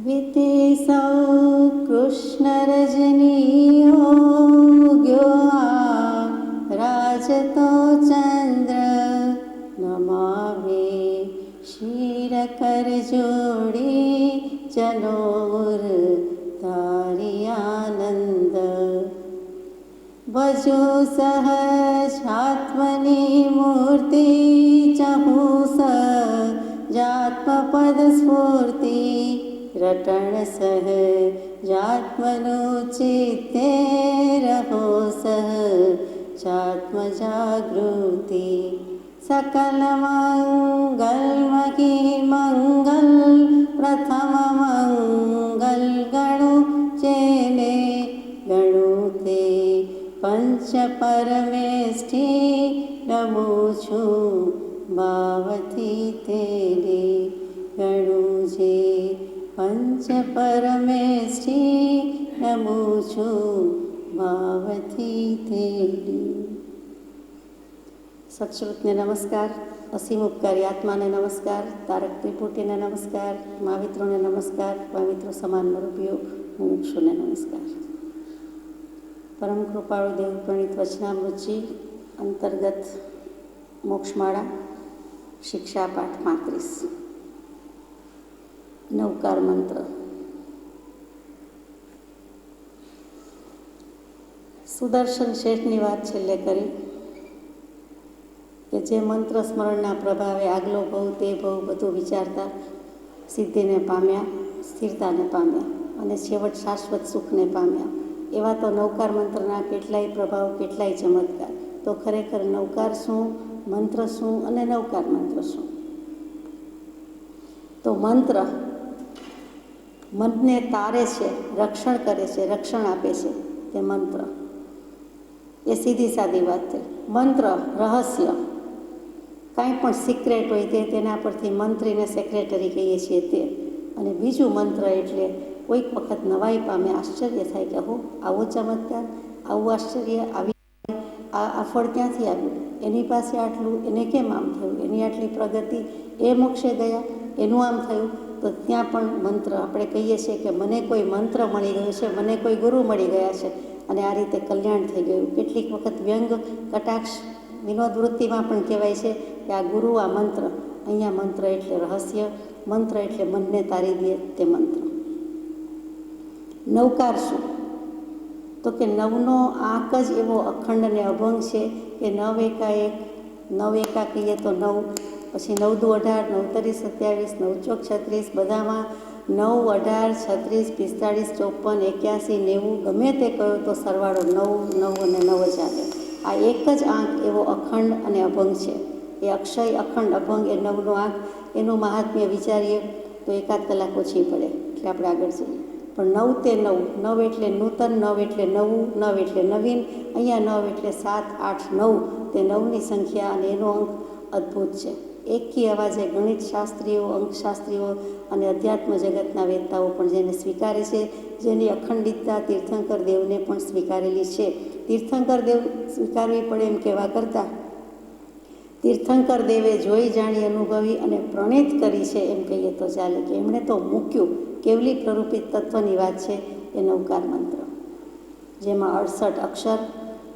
વીતે સૌ કૃષ્ણ રજનીઓ ગયો રાજતો ચંદ્ર નમાવે શિર કર જોડી જનોર તારી આનંદ ભજો સહજાત્મની મૂર્તિ ચહુસ જાત્મપદ સ્ફૂર્તિ રટણ સહજાત્મનો ચિત્તે રહો સહજાત્મ જાગૃતિ સકલ મંગલમહી મંગલ પ્રથમ મંગલ ગણુ જેને ગણુ તે પંચ પરમેષ્ઠી નમું છું ભાવથી તેને ગણું છે પંચ પરમેષ્ઠી નમું છું ભાવથી તેને. સત્શ્રુતને નમસ્કાર, અસીમ ઉપકારી આત્માને નમસ્કાર, તારક ત્રિપુટીને નમસ્કાર, મહામિત્રોને નમસ્કાર, મહામિત્રો સમાન મરૂપીઓ મુમુક્ષુને નમસ્કાર. પરમ કૃપાળુ દેવ પ્રણીત વચનામૃતજી અંતર્ગત મોક્ષમાળા શિક્ષા પાઠ 35 નવકાર મંત્ર. સુદર્શન શેઠની વાત છેલ્લે કરી કે જે મંત્ર સ્મરણના પ્રભાવે આગલો ભવ તે ભવ બધું વિચારતા સિદ્ધિને પામ્યા, સ્થિરતાને પામ્યા અને છેવટ શાશ્વત સુખને પામ્યા. એવા તો નવકાર મંત્રના કેટલાય પ્રભાવ, કેટલાય ચમત્કાર. તો ખરેખર નવકાર શું, મંત્ર શું અને નવકાર મંત્ર શું? તો મંત્ર મનને તારે છે, રક્ષણ કરે છે, રક્ષણ આપે છે. તે મંત્ર એ સીધી સાદી વાત છે. મંત્ર રહસ્ય, કાંઈ પણ સિક્રેટ હોય તે તેના પરથી મંત્રીને સેક્રેટરી કહીએ છીએ તે. અને બીજું મંત્ર એટલે કોઈક વખત નવાઈ પામે, આશ્ચર્ય થાય કે હો આવો ચમત્કાર, આવું આશ્ચર્ય, આવી આ ફળ ક્યાંથી આવ્યું, એની પાસે આટલું, એને કેમ આમ થયું, એની આટલી પ્રગતિ, એ મોક્ષે ગયા, એનું આમ થયું. તો ત્યાં પણ મંત્ર આપણે કહીએ છીએ કે મને કોઈ મંત્ર મળી ગયો છે, મને કોઈ ગુરુ મળી ગયા છે અને આ રીતે કલ્યાણ થઈ ગયું. કેટલીક વખત વ્યંગ, કટાક્ષ, વિનોદ વૃત્તિમાં પણ કહેવાય છે કે આ ગુરુ, આ મંત્ર. અહીંયા મંત્ર એટલે રહસ્ય, મંત્ર એટલે મનને તારી દે તે મંત્ર. નવકાર શું? તો કે નવનો આંક જ એવો અખંડ અને અભંગ છે કે નવ એકાએક, નવ એકા કહીએ તો 9, પછી 9 દુ 18, 9 તરી 27, 9 ચોક 36, બધામાં 9, 18, 36, 45, 54, 81, 90 ગમે તે કહો તો સરવાળો 9, 9 અને 9 જ આવે. આ એક જ આંક એવો અખંડ અને અભંગ છે. એ અક્ષય, અખંડ, અભંગ એ 9નો આંક. એનું મહાત્મ્ય વિચારીએ તો 1 કલાક ઓછી પડે, એટલે આપણે આગળ જઈએ. પણ 9 તે 9, 9 એટલે નૂતન, 9 એટલે નવું, 9 એટલે નવીન. અહીંયા 9 એટલે 7, 8, 9 તે 9ની સંખ્યા અને એનો અંક અદ્ભુત છે. એકી અવાજે ગણિત શાસ્ત્રીઓ, અંકશાસ્ત્રીઓ અને અધ્યાત્મ જગતના વેદતાઓ પણ જેને સ્વીકારે છે, જેની અખંડિતતા તીર્થંકર દેવને પણ સ્વીકારેલી છે. તીર્થંકર દેવ સ્વીકારવી પડે એમ કહેવા કરતાં તીર્થંકર દેવે જોઈ, જાણી, અનુભવી અને પ્રણીત કરી છે એમ કહીએ તો ચાલે કે એમણે તો મૂક્યું. કેવલી પ્રરૂપિત તત્વની વાત છે એ નવકાર મંત્ર, જેમાં 68 અક્ષર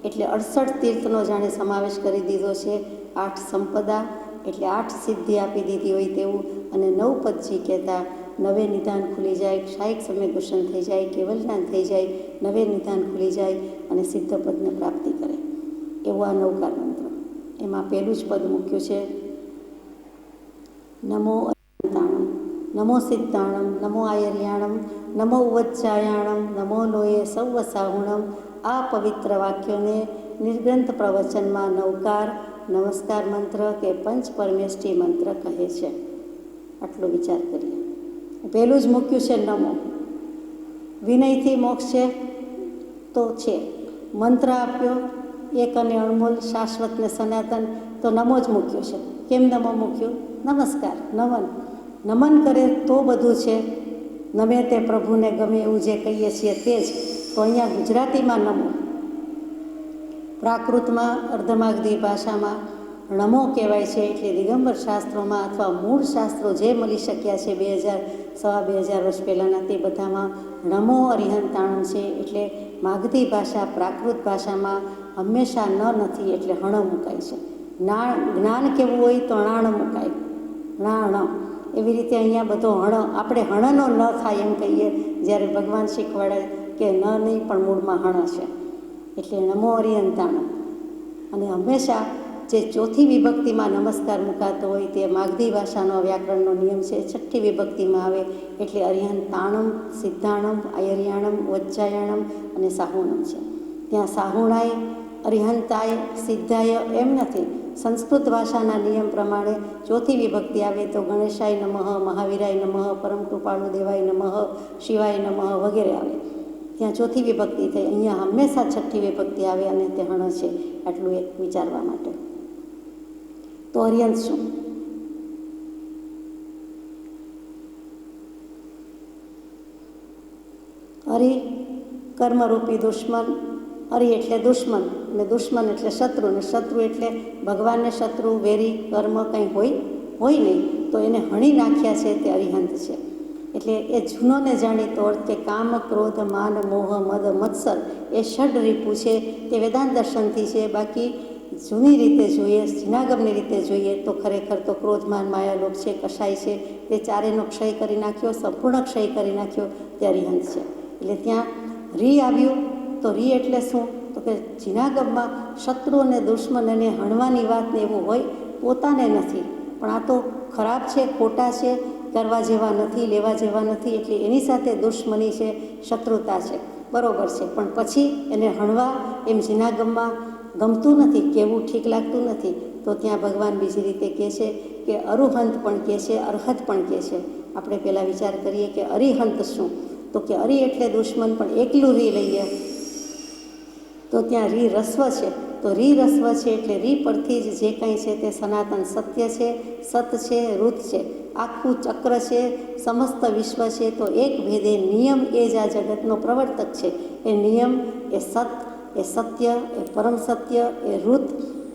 એટલે 68 તીર્થનો જાણે સમાવેશ કરી દીધો છે. 8 સંપદા એટલે 8 સિદ્ધિ આપી દીધી હોય તેવું. અને 9 પદજી કહેતા 9 નિધાન ખુલી જાય, ક્ષાયિક સમય દૂષણ થઈ જાય, કેવલ જ્ઞાન થઈ જાય, 9 નિધાન ખુલી જાય અને સિદ્ધ પદને પ્રાપ્તિ કરે એવો આ નવકાર મંત્ર. એમાં પહેલું જ પદ મૂક્યું છે નમો અનંતાણમ, નમો સિદ્ધાણમ, નમો આયર્યાણમ, નમો ઉવચ્ચાયાણમ, નમો લોયે સૌવસાહુણમ. આ પવિત્ર વાક્યોને નિર્ગ્રંથ પ્રવચનમાં નવકાર, નમસ્કાર મંત્ર કે પંચ પરમેષ્ઠી મંત્ર કહે છે. આટલો વિચાર કરીએ. પહેલું જ મૂક્યું છે નમો. વિનયથી મોક્ષ છે તો છે. મંત્ર આપ્યો એક અને અણમોલ, શાશ્વત ને સનાતન, તો નમો જ મૂક્યો છે. કેમ નમો મૂક્યો? નમસ્કાર, નમન. નમન કરે તો બધું છે. નમે તે પ્રભુને ગમે એવું જે કહીએ છીએ તે જ. તો અહીંયા ગુજરાતીમાં નમો, પ્રાકૃતમાં અર્ધમાગધી ભાષામાં નમો કહેવાય છે. એટલે દિગંબર શાસ્ત્રોમાં અથવા મૂળ શાસ્ત્રો જે મળી શક્યા છે 2000 વર્ષ પહેલાંના, તે બધામાં નમો અરિહંતાણમ છે. એટલે માગધી ભાષા પ્રાકૃત ભાષામાં હંમેશા ન નથી, એટલે હણ મુકાય છે. જ્ઞાન કેવું હોય તો ણાણ મુકાય, ણાણ. એવી રીતે અહીંયા બધો હણ, આપણે હણનો ન થાય એમ કહીએ, જ્યારે ભગવાન શીખવાડે કે ન નહીં પણ મૂળમાં હણ છે. એટલે નમો અરિહંતાણમ. અને હંમેશા જે ચોથી વિભક્તિમાં નમસ્કાર મુકાતો હોય તે માગધી ભાષાનો વ્યાકરણનો નિયમ છે, છઠ્ઠી વિભક્તિમાં આવે. એટલે અરિહંતાણમ, સિદ્ધાણમ, આયર્યાણમ, વજ્જાયણમ અને સાહુણમ છે. ત્યાં સાહુણાય, અરિહંતાય, સિદ્ધાય એમ નથી. સંસ્કૃત ભાષાના નિયમ પ્રમાણે ચોથી વિભક્તિ આવે તો ગણેશાય નમઃ, મહાવીરાય નમઃ, પરમ કૃપાળુ દેવાય નમઃ, શિવાય નમઃ વગેરે આવે. ત્યાં ચોથી વિભક્તિ થઈ. અહીંયા હંમેશા છઠ્ઠી વિભક્તિ આવે અને તે હણ છે. આટલું એક વિચારવા માટે. તો અરિહંત શું? અરિ કર્મરૂપી દુશ્મન. અરિ એટલે દુશ્મન, અને દુશ્મન એટલે શત્રુ, અને શત્રુ એટલે ભગવાનને શત્રુ, વેરી, કર્મ કંઈ હોય નહીં તો એને હણી નાખ્યા છે, તે અરિહંત છે. એટલે એ જૂનોને જાણીતો અર્થ કે કામ, ક્રોધ, માન, મોહ, મદ, મત્સર એ ષડ રીપુ છે, તે વેદાંત દર્શનથી છે. બાકી જૂની રીતે જોઈએ, જૂનાગમની રીતે જોઈએ તો ખરેખર તો ક્રોધ, માન, માયા, લોભ છે, કષાય છે, તે ચારેયનો ક્ષય કરી નાખ્યો, સંપૂર્ણ ક્ષય કરી નાખ્યો, તે અરિહંત છે. એટલે ત્યાં રી આવ્યું તો રી એટલે શું? તો કે જૂનાગમમાં શત્રુ અને દુશ્મનને હણવાની વાત ને એવું હોય, પોતાને નથી, પણ આ તો ખરાબ છે, ખોટા છે, કરવા જેવા નથી, લેવા જેવા નથી, એટલે એની સાથે દુશ્મની છે, શત્રુતા છે, બરોબર છે. પણ પછી એને હણવા એમ જૂનાગમમાં ગમતું નથી, કેવું ઠીક લાગતું નથી. તો ત્યાં ભગવાન બીજી રીતે કહે છે કે અરુહંત પણ કહે છે, અરહત પણ કહે છે. આપણે પહેલાં વિચાર કરીએ કે અરિહંત શું? તો કે અરિ એટલે દુશ્મન, પણ એકલું રી લઈએ તો ત્યાં રી રસ્વ છે. તો રી રસ્વ છે એટલે રી પરથી જ જે કંઈ છે તે સનાતન સત્ય છે, સત છે, ઋત છે, આખું ચક્ર છે, સમસ્ત વિશ્વ છે. તો એક ભેદે નિયમ એ જ આ જગતનો પ્રવર્તક છે. એ નિયમ, એ સત, એ સત્ય, એ પરમ સત્ય, એ ઋત.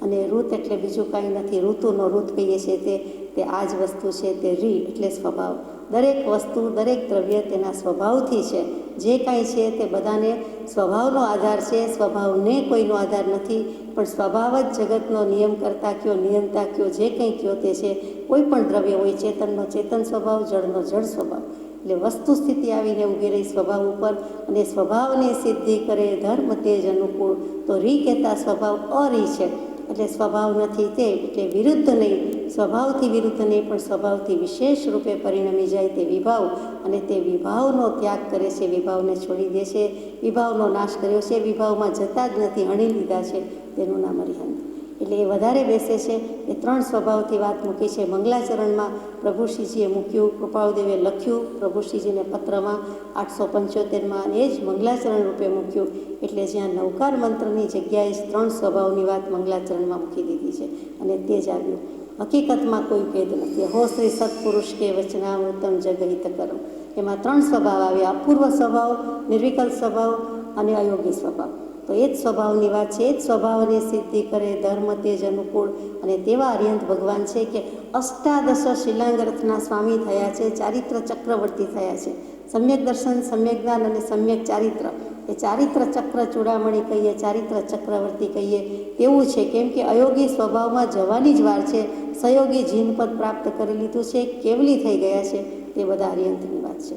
અને ઋત એટલે બીજું કાંઈ નથી, ઋતુનો ઋત કહીએ છીએ તે આ જ વસ્તુ છે, તે રી એટલે સ્વભાવ. દરેક વસ્તુ, દરેક દ્રવ્ય તેના સ્વભાવથી છે. જે કાંઈ છે તે બધાને સ્વભાવનો આધાર છે, સ્વભાવને કોઈનો આધાર નથી. પણ સ્વભાવ જ જગતનો નિયમ કરતા કયો, નિયંતા કયો, જે કંઈ કયો તે છે. કોઈ પણ દ્રવ્ય હોય, ચેતનનો ચેતન સ્વભાવ, જળનો જળ સ્વભાવ. એટલે વસ્તુ સ્થિતિ આવીને ઊભી રહી સ્વભાવ ઉપર, અને સ્વભાવની સિદ્ધિ કરે ધર્મ તેજ અનુકૂળ. તો રી કહેતા સ્વભાવ અરી છે, એટલે સ્વભાવ નથી તે, એટલે વિરુદ્ધ નહીં, સ્વભાવથી વિરુદ્ધ નહીં, પણ સ્વભાવથી વિશેષ રૂપે પરિણમી જાય તે વિભાવ. અને તે વિભાવનો ત્યાગ કરે છે, વિભાવને છોડી દે છે, વિભાવનો નાશ કર્યો છે, વિભાવમાં જતા જ નથી, હણી લીધા છે, તેનું નામ અરિહંત. એટલે એ વધારે બેસે છે. એ ત્રણ સ્વભાવથી વાત મૂકી છે. મંગલાચરણમાં પ્રભુશ્રીજીએ મૂક્યું, કૃપાળુદેવે લખ્યું પ્રભુશ્રીજીને પત્રમાં 875માં, અને એ જ મંગલાચરણ રૂપે મૂક્યું. એટલે જ્યાં નવકાર મંત્રની જગ્યાએ જ ત્રણ સ્વભાવની વાત મંગલાચરણમાં મૂકી દીધી છે, અને તે જ આવ્યું. હકીકતમાં કોઈ ભેદ નથી. હો શ્રી સત્પુરુષ કે વચનામૃતમ જગહિત કરમ. એમાં ત્રણ સ્વભાવ આવ્યા: અપૂર્વ સ્વભાવ, નિર્વિકલ્પ સ્વભાવ અને અયોગી સ્વભાવ. તો એ જ સ્વભાવની વાત છે. એ જ સ્વભાવની સિદ્ધિ કરે ધર્મ તેજ અનુકૂળ. અને તેવા અરિહંત ભગવાન છે કે અષ્ટાદશ શિલાંગરથના સ્વામી થયા છે, ચારિત્ર ચક્રવર્તી થયા છે. સમ્યક દર્શન, સમ્યક જ્ઞાન અને સમ્યક ચારિત્ર, એ ચારિત્ર ચક્ર ચૂડામણી કહીએ, ચારિત્ર ચક્રવર્તી કહીએ તેવું છે. કેમ કે અયોગી સ્વભાવમાં જવાની જ વાર છે, સયોગી જીનપદ પ્રાપ્ત કરી લીધું છે, કેવલી થઈ ગયા છે. તે બધા અરિહંતની વાત છે.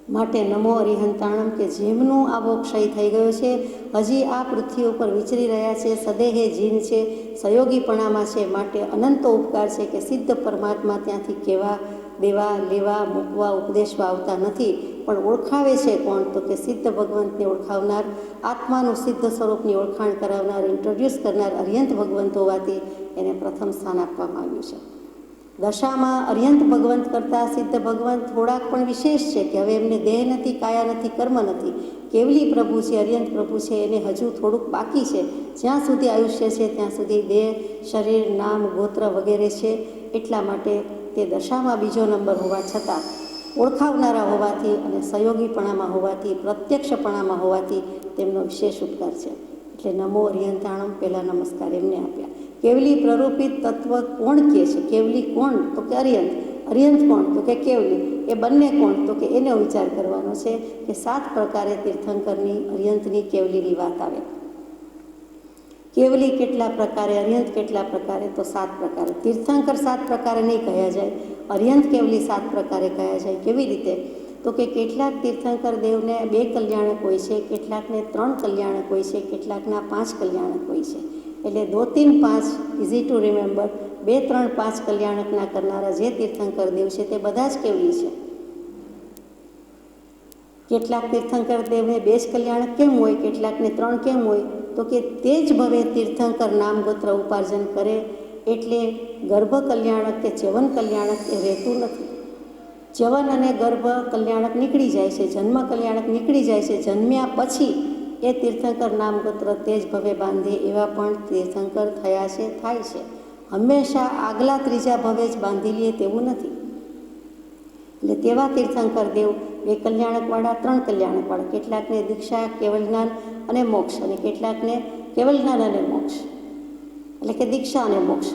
માટે નમો અરિહંતાણમ, કે જેમનું આવો ક્ષય થઈ ગયો છે, હજી આ પૃથ્વી ઉપર વિચરી રહ્યા છે, સદેહે જીન છે, સયોગીપણામાં છે. માટે અનંતો ઉપકાર છે કે સિદ્ધ પરમાત્મા ત્યાંથી કહેવા, દેવા, લેવા, મૂકવા, ઉપદેશવા આવતા નથી, પણ ઓળખાવે છે કોણ? તો કે સિદ્ધ ભગવંતને ઓળખાવનાર, આત્માનું સિદ્ધ સ્વરૂપની ઓળખાણ કરાવનાર, ઇન્ટ્રોડ્યુસ કરનાર અરિહંત ભગવંત હોવાથી એને પ્રથમ સ્થાન આપવામાં આવ્યું છે. દશામાં અરિહંત ભગવંત કરતાં સિદ્ધ ભગવંત થોડાક પણ વિશેષ છે કે હવે એમને દેહ નથી, કાયા નથી, કર્મ નથી, કેવલી પ્રભુ છે, અરિહંત પ્રભુ છે. એને હજુ થોડુંક બાકી છે. જ્યાં સુધી આયુષ્ય છે ત્યાં સુધી દેહ, શરીર, નામ, ગોત્ર વગેરે છે. એટલા માટે તે દશામાં બીજો નંબર હોવા છતાં, ઓળખાવનારા હોવાથી અને સહયોગીપણામાં હોવાથી, પ્રત્યક્ષપણામાં હોવાથી તેમનો વિશેષ ઉપકાર છે. એટલે નમો અરિહંતાણમ, પહેલાં નમસ્કાર એમને આપ્યા. કેવલી પ્રરૂપિત તત્વ કોણ કહે છે? કેવલી કોણ? તો કે અર્યંત. અર્યંત કોણ? તો કે કેવલી. એ બંને કોણ? તો કે એનો વિચાર કરવાનો છે કે 7 પ્રકારે તીર્થંકરની, અર્યંતની, કેવલીની વાત આવે. કેવલી કેટલા પ્રકારે, અર્યંત કેટલા પ્રકારે? તો 7 પ્રકારે. તીર્થંકર 7 પ્રકારે નહીં કહ્યા જાય, અર્યંત કેવલી 7 પ્રકારે કહ્યા જાય. કેવી રીતે? તો કે કેટલાક તીર્થંકર દેવને 2 કલ્યાણક હોય છે, કેટલાકને 3 કલ્યાણક હોય છે, કેટલાકના 5 કલ્યાણક હોય છે. એટલે 2, 3, 5 ઇઝી ટુ રિમેમ્બર. 2, 3, 5 કલ્યાણકના કરનારા જે તીર્થંકર દેવ છે તે બધા જ કેવલી છે. કેટલાક તીર્થંકર દેવને 2 જ કલ્યાણક કેમ હોય, કેટલાકને 3 કેમ હોય? તો કે તે જ ભવે તીર્થંકર નામ ગોત્ર ઉપાર્જન કરે એટલે ગર્ભ કલ્યાણક કે ચ્યવન કલ્યાણક એ રહેતું નથી. ચ્યવન અને ગર્ભ કલ્યાણક નીકળી જાય છે, જન્મ કલ્યાણક નીકળી જાય છે. જન્મ્યા પછી એ તીર્થંકર નામ ગોત્ર તે જ ભવે બાંધે એવા પણ તીર્થંકર થયા છે, થાય છે. હંમેશા આગલા ત્રીજા ભવે જ બાંધી લે તેવું નથી. એટલે તેવા તીર્થંકર દેવ 2 કલ્યાણકવાળા, 3 કલ્યાણકવાળા, કેટલાકને દીક્ષા, કેવલ જ્ઞાન અને મોક્ષ, અને કેટલાકને કેવલ જ્ઞાન અને મોક્ષ, એટલે કે દીક્ષા અને મોક્ષ,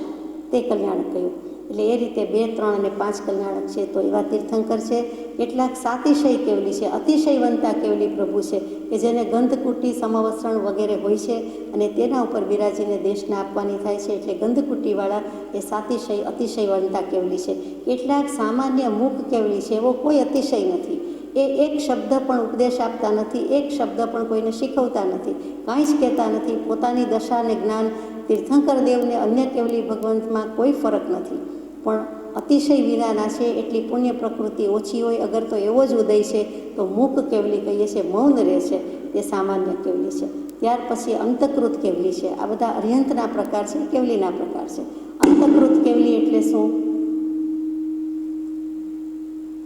તે કલ્યાણક કહ્યું. એટલે એ રીતે 2, 3 અને 5 કલ્યાણક છે. તો એવા તીર્થંકર છે. કેટલાક સાતિશય કેવલી છે, અતિશયવંતા કેવલી પ્રભુ છે કે જેને ગંધકુટી, સમવસ્ત્રણ વગેરે હોય છે અને તેના ઉપર બિરાજીને દેશના આપવાની થાય છે. એટલે ગંધકુટીવાળા એ સાતિશય, અતિશયવંતા કેવલી છે. કેટલાક સામાન્ય મૂક કેવલી છે, એવો કોઈ અતિશય નથી. એ એક શબ્દ પણ ઉપદેશ આપતા નથી, એક શબ્દ પણ કોઈને શીખવતા નથી, કાંઈ જ કહેતા નથી. પોતાની દશા અને જ્ઞાન તીર્થંકર દેવને અન્ય કેવલી ભગવંતમાં કોઈ ફરક નથી, પણ અતિશય વિનાના છે. એટલી પુણ્ય પ્રકૃતિ ઓછી હોય. અગર તો એવો જ ઉદય છે તો મૂક કેવલી કહીએ છીએ, મૌન રહે છે, તે સામાન્ય કેવલી છે. ત્યાર પછી અંતકૃત કેવલી છે. આ બધા અર્યંતના પ્રકાર છે, કેવલીના પ્રકાર છે. અંતકૃત કેવલી એટલે શું?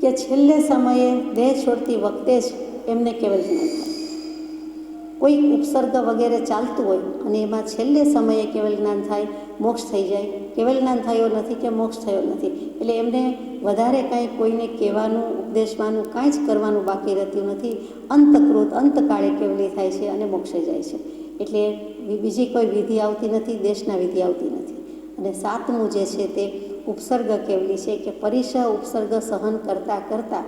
કે છેલ્લે સમયે દેહ છોડતી વખતે જ એમને કેવલ જ્ઞાન થાય. કોઈ ઉપસર્ગ વગેરે ચાલતું હોય અને એમાં છેલ્લે સમયે કેવલ જ્ઞાન થાય, મોક્ષ થઈ જાય. કેવલ જ્ઞાન થયો નથી કે મોક્ષ થયો નથી, એટલે એમને વધારે કાંઈ કોઈને કહેવાનું, ઉપદેશવાનું કાંઈ જ કરવાનું બાકી રહેતું નથી. અંતકૃત, અંતકાળે કેવલી થાય છે અને મોક્ષે જાય છે. એટલે બીજી કોઈ વિધિ આવતી નથી, દેશના વિધિ આવતી નથી. અને 7મું જે છે તે ઉપસર્ગ કેવલી છે કે પરિશ ઉપસર્ગ સહન કરતાં કરતાં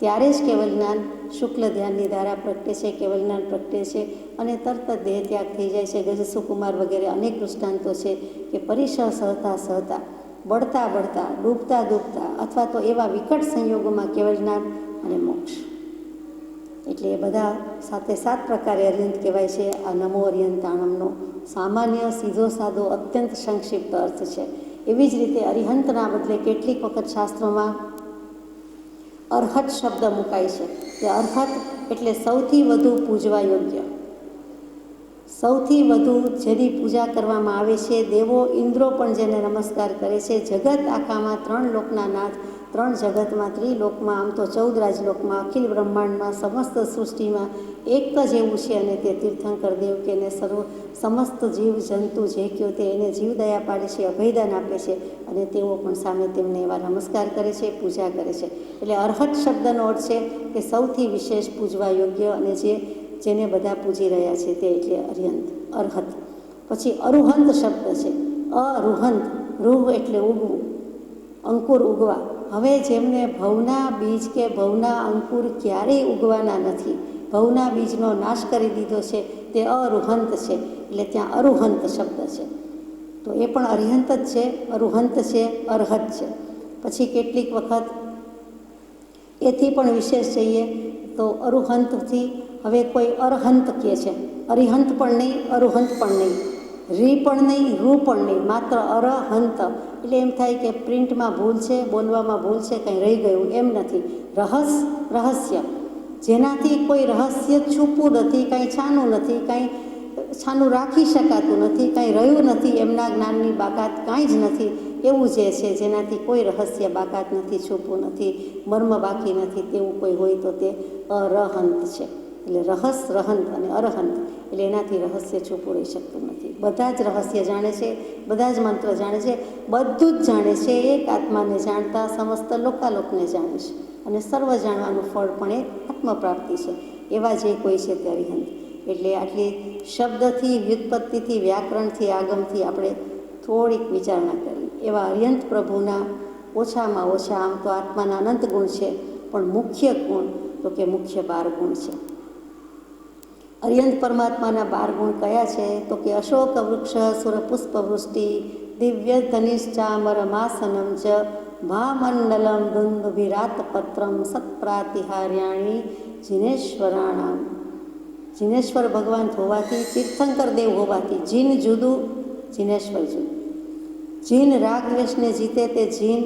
ત્યારે જ કેવલ જ્ઞાન, શુક્લ ધ્યાનની ધારા પ્રગટે છે, કેવલ જ્ઞાન પ્રગટે છે અને તરત જ દેહ ત્યાગ થઈ જાય છે. ગજસુકુમાર વગેરે અનેક દૃષ્ટાંતો છે કે પરિશ સહતા સહતા, બળતા બળતા, ડૂબતા ડૂબતા, અથવા તો એવા વિકટ સંયોગોમાં કેવલ જ્ઞાન અને મોક્ષ. એટલે એ બધા સાથે 7 પ્રકારે અર્યંત કહેવાય છે. આ નમો અર્યંતાણમનો સામાન્ય, સીધો સાદો, અત્યંત સંક્ષિપ્ત અર્થ છે. એવી જ રીતે અરિહંતના બદલે કેટલીક વખત શાસ્ત્રોમાં અર્હત શબ્દ મુકાય છે. કે અર્હત એટલે સૌથી વધુ પૂજવા યોગ્ય, સૌથી વધુ જેની પૂજા કરવામાં આવે છે. દેવો, ઇન્દ્રો પણ જેને નમસ્કાર કરે છે. જગત આખામાં 3 લોકના નાથ, 3 જગતમાં, ત્રિલોકમાં, આમ તો 14 રાજલોકમાં, અખિલ બ્રહ્માંડમાં, સમસ્ત સૃષ્ટિમાં એક જ એવું છે અને તે તીર્થંકર દેવ કે એને સમસ્ત જીવ જંતુ જે કયો તે એને જીવદયા પાડે છે, અભયદાન આપે છે અને તેઓ પણ સામે તેમને એવા નમસ્કાર કરે છે, પૂજા કરે છે. એટલે અર્હત શબ્દનો અર્થ છે કે સૌથી વિશેષ પૂજવા યોગ્ય અને જેને બધા પૂજી રહ્યા છે તે, એટલે અર્યંત, અર્હત. પછી અરુહંત શબ્દ છે. અરુહંત, રૂહ એટલે ઉગવું, અંકુર ઉગવા. હવે જેમને ભવના બીજ કે ભવના અંકુર ક્યારેય ઉગવાના નથી, ભવના બીજનો નાશ કરી દીધો છે, તે અરુહંત છે. એટલે ત્યાં અરુહંત શબ્દ છે. તો એ પણ અરિહંત જ છે, અરુહંત છે, અર્હત છે. પછી કેટલીક વખત એથી પણ વિશેષ જઈએ તો અરુહંતથી હવે કોઈ અરહંત કહે છે. અરિહંત પણ નહીં, અરુહંત પણ નહીં, રી પણ નહીં, રૂ પણ નહીં, માત્ર અરહંત. એટલે એમ થાય કે પ્રિન્ટમાં ભૂલ છે, બોલવામાં ભૂલ છે, કંઈ રહી ગયું, એમ નથી. રહસ્ય, જેનાથી કોઈ રહસ્ય છૂપું નથી, કાંઈ છાનું નથી, કાંઈ છાનું રાખી શકાતું નથી, કાંઈ રહ્યું નથી, એમના જ્ઞાનની બાકાત કાંઈ જ નથી. એવું જે છે જેનાથી કોઈ રહસ્ય બાકાત નથી, છૂપું નથી, મર્મ બાકી નથી, તેવું કોઈ હોય તો તે અરહંત છે. એટલે રહસ, રહંત અને અરહંત, એટલે એનાથી રહસ્ય છૂપું રહી શકતું નથી. બધા જ રહસ્ય જાણે છે, બધા જ મંત્ર જાણે છે, બધું જ જાણે છે. એક આત્માને જાણતા સમસ્ત લોકાલોકને જાણે છે અને સર્વ જાણવાનું ફળ પણ એક આત્મપ્રાપ્તિ છે. એવા જે કોઈ છે તે અરિહંત. એટલે આટલી શબ્દથી, વ્યુત્પત્તિથી, વ્યાકરણથી, આગમથી આપણે થોડીક વિચારણા કરવી. એવા અર્યંત પ્રભુના ઓછામાં ઓછા આમ તો આત્માના અનંત ગુણ છે, પણ મુખ્ય ગુણ તો કે મુખ્ય 12 ગુણ છે. અર્યંત પરમાત્માના 12 ગુણ કયા છે? તો કે અશોક વૃક્ષ સુરપુષ્પ વૃષ્ટિ દિવ્ય ધનિશ્ચામર માસનમ ચ ભામંડલમ દુંદુભિરાત પત્રમ સત્પ્રાતિહાર્યાણી જીનેશ્વરાણામ. જીનેશ્વર ભગવાન હોવાથી, તીર્થંકર દેવ હોવાથી, જીન જુદું, જીનેશ્વર જુદું. જીન રાગ દ્વેષને જીતે તે જીન,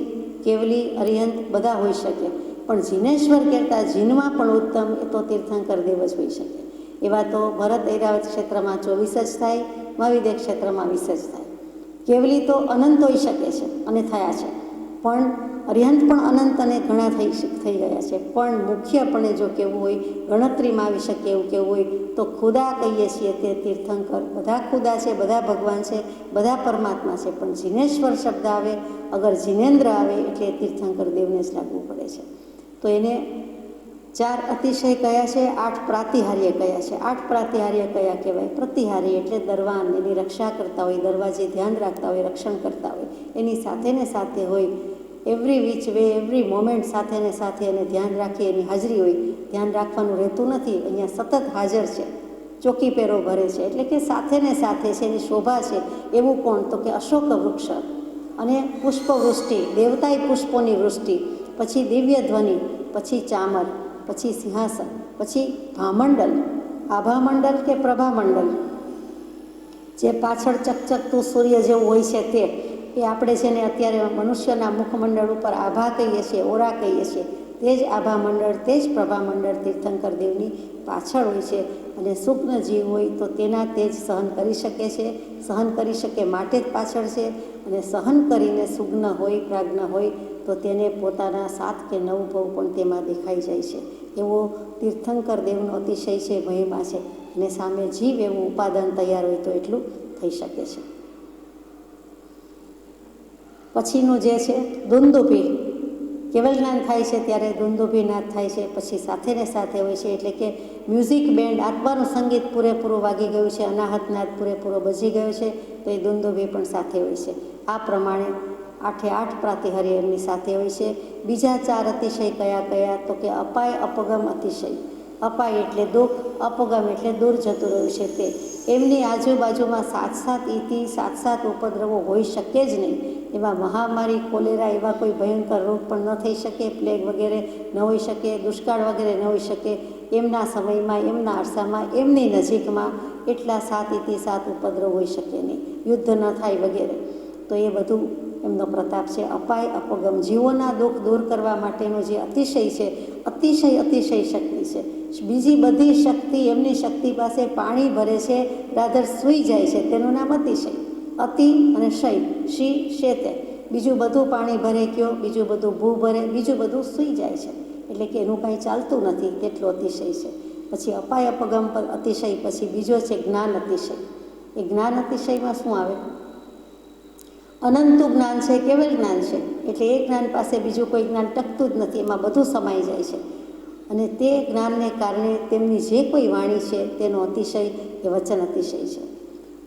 કેવલી, અર્યંત બધા હોઈ શકે, પણ જીનેશ્વર કહેતા જીનમાં પણ ઉત્તમ એ તો તીર્થંકર દેવ જ હોઈ શકે. એવા તો ભરત ઐરાવત ક્ષેત્રમાં 24 જ થાય, મહાવિદ્ય ક્ષેત્રમાં 20 જ થાય. કેવલી તો અનંત હોઈ શકે છે અને થયા છે, પણ અર્યંત પણ અનંત અને ઘણા થઈ ગયા છે. પણ મુખ્યપણે જો કહેવું હોય, ગણતરીમાં આવી શકે એવું કહેવું હોય તો ખુદા કહીએ છીએ તે તીર્થંકર. બધા ખુદા છે, બધા ભગવાન છે, બધા પરમાત્મા છે, પણ જીનેશ્વર શબ્દ આવે, અગર જીનેન્દ્ર આવે એટલે તીર્થંકર દેવને જ લાગવું પડે છે. તો એને 4 અતિશય કયા છે, 8 પ્રાતિહાર્ય કયા છે. 8 પ્રાતિહાર્ય કયા કહેવાય? પ્રતિહાર્ય એટલે દરવાન, એની રક્ષા કરતા હોય, દરવાજે ધ્યાન રાખતા હોય, રક્ષણ કરતા હોય, એની સાથે ને સાથે હોય, every which way every moment સાથે ને સાથે એને ધ્યાન રાખી, એની હાજરી હોય. ધ્યાન રાખવાનું રહેતું નથી, અહીંયા સતત હાજર છે, ચોકી પેરો ભરે છે, એટલે કે સાથે ને સાથે છે, એની શોભા છે. એવું કોણ? તો કે અશોક વૃક્ષ અને પુષ્પવૃષ્ટિ, દેવતાય પુષ્પોની વૃષ્ટિ, પછી દિવ્ય ધ્વનિ, પછી ચામર, પછી સિંહાસન, પછી ભામંડલ. આભામંડલ કે પ્રભામંડલ, જે પાછળ ચકચકતું સૂર્ય જેવું હોય છે તે, એ આપણે જેને અત્યારે મનુષ્યના મુખમંડળ ઉપર આભા કહીએ છીએ, ઓરા કહીએ છીએ, તે જ આભામંડળ, તે જ પ્રભામંડળ તીર્થંકર દેવની પાછળ હોય છે. અને સૂક્ષ્મ જીવ હોય તો તેના તેજ સહન કરી શકે છે, સહન કરી શકે માટે જ પાછળ છે. અને સહન કરીને સુગ્ન હોય, પ્રાજ્ઞ હોય તો તેને પોતાના 7 કે 9 ભવ પણ તેમાં દેખાઈ જાય છે. એવો તીર્થંકર દેવનો અતિશય છે, મહિમા છે. અને સામે જીવ એવું ઉપાદાન તૈયાર હોય તો એટલું થઈ શકે છે. પછીનું જે છે દુંદુભી, કેવલ જ્ઞાન થાય છે ત્યારે દુંદુભી નાદ થાય છે. પછી સાથે ને સાથે હોય છે, એટલે કે મ્યુઝિક બેન્ડ, આત્માનું સંગીત પૂરેપૂરું વાગી ગયું છે, અનાહત નાદ પૂરેપૂરો બજી ગયો છે, તો એ દુંદુભી પણ સાથે હોય છે. આ પ્રમાણે 8 પ્રાતિહાર્ય એમની સાથે હોય છે. બીજા 4 અતિશય કયા કયા? તો કે અપાય અપગમ અતિશય. અપાય એટલે દુઃખ, અપગમ એટલે દૂર જતું રહ્યું છે તે. એમની આજુબાજુમાં 7 ઇતિ, 7 ઉપદ્રવો હોઈ શકે જ નહીં. એવા મહામારી, કોલેરા એવા કોઈ ભયંકર રોગ પણ ન થઈ શકે, પ્લેગ વગેરે ન હોઈ શકે, દુષ્કાળ વગેરે ન હોઈ શકે. એમના સમયમાં, એમના અરસામાં, એમની નજીકમાં એટલા 7 ઇતિ, 7 ઉપદ્રવ હોઈ શકે નહીં, યુદ્ધ ન થાય વગેરે. તો એ બધું એમનો પ્રતાપ છે. અપાય અપગમ, જીવોના દુઃખ દૂર કરવા માટેનો જે અતિશય છે, અતિશય શક્તિ છે. બીજી બધી શક્તિ, એમની શક્તિ પાસે પાણી ભરે છે, રાધર સૂઈ જાય છે, તેનું નામ અતિશય. અતિ અને શય, શી શેતે, બીજું બધું પાણી ભરે કયો, બીજું બધું ભૂ ભરે, બીજું બધું સૂઈ જાય છે, એટલે કે એનું કાંઈ ચાલતું નથી, તેટલો અતિશય છે. પછી અપાય અપગમ પર અતિશય, પછી બીજો છે જ્ઞાન અતિશય. એ જ્ઞાન અતિશયમાં શું આવે? અનંતું જ્ઞાન છે, કેવલ જ્ઞાન છે, એટલે એ જ્ઞાન પાસે બીજું કોઈ જ્ઞાન ટકતું જ નથી, એમાં બધું સમાઈ જાય છે. અને તે જ્ઞાનને કારણે તેમની જે કોઈ વાણી છે તેનો અતિશય એ વચન અતિશય છે.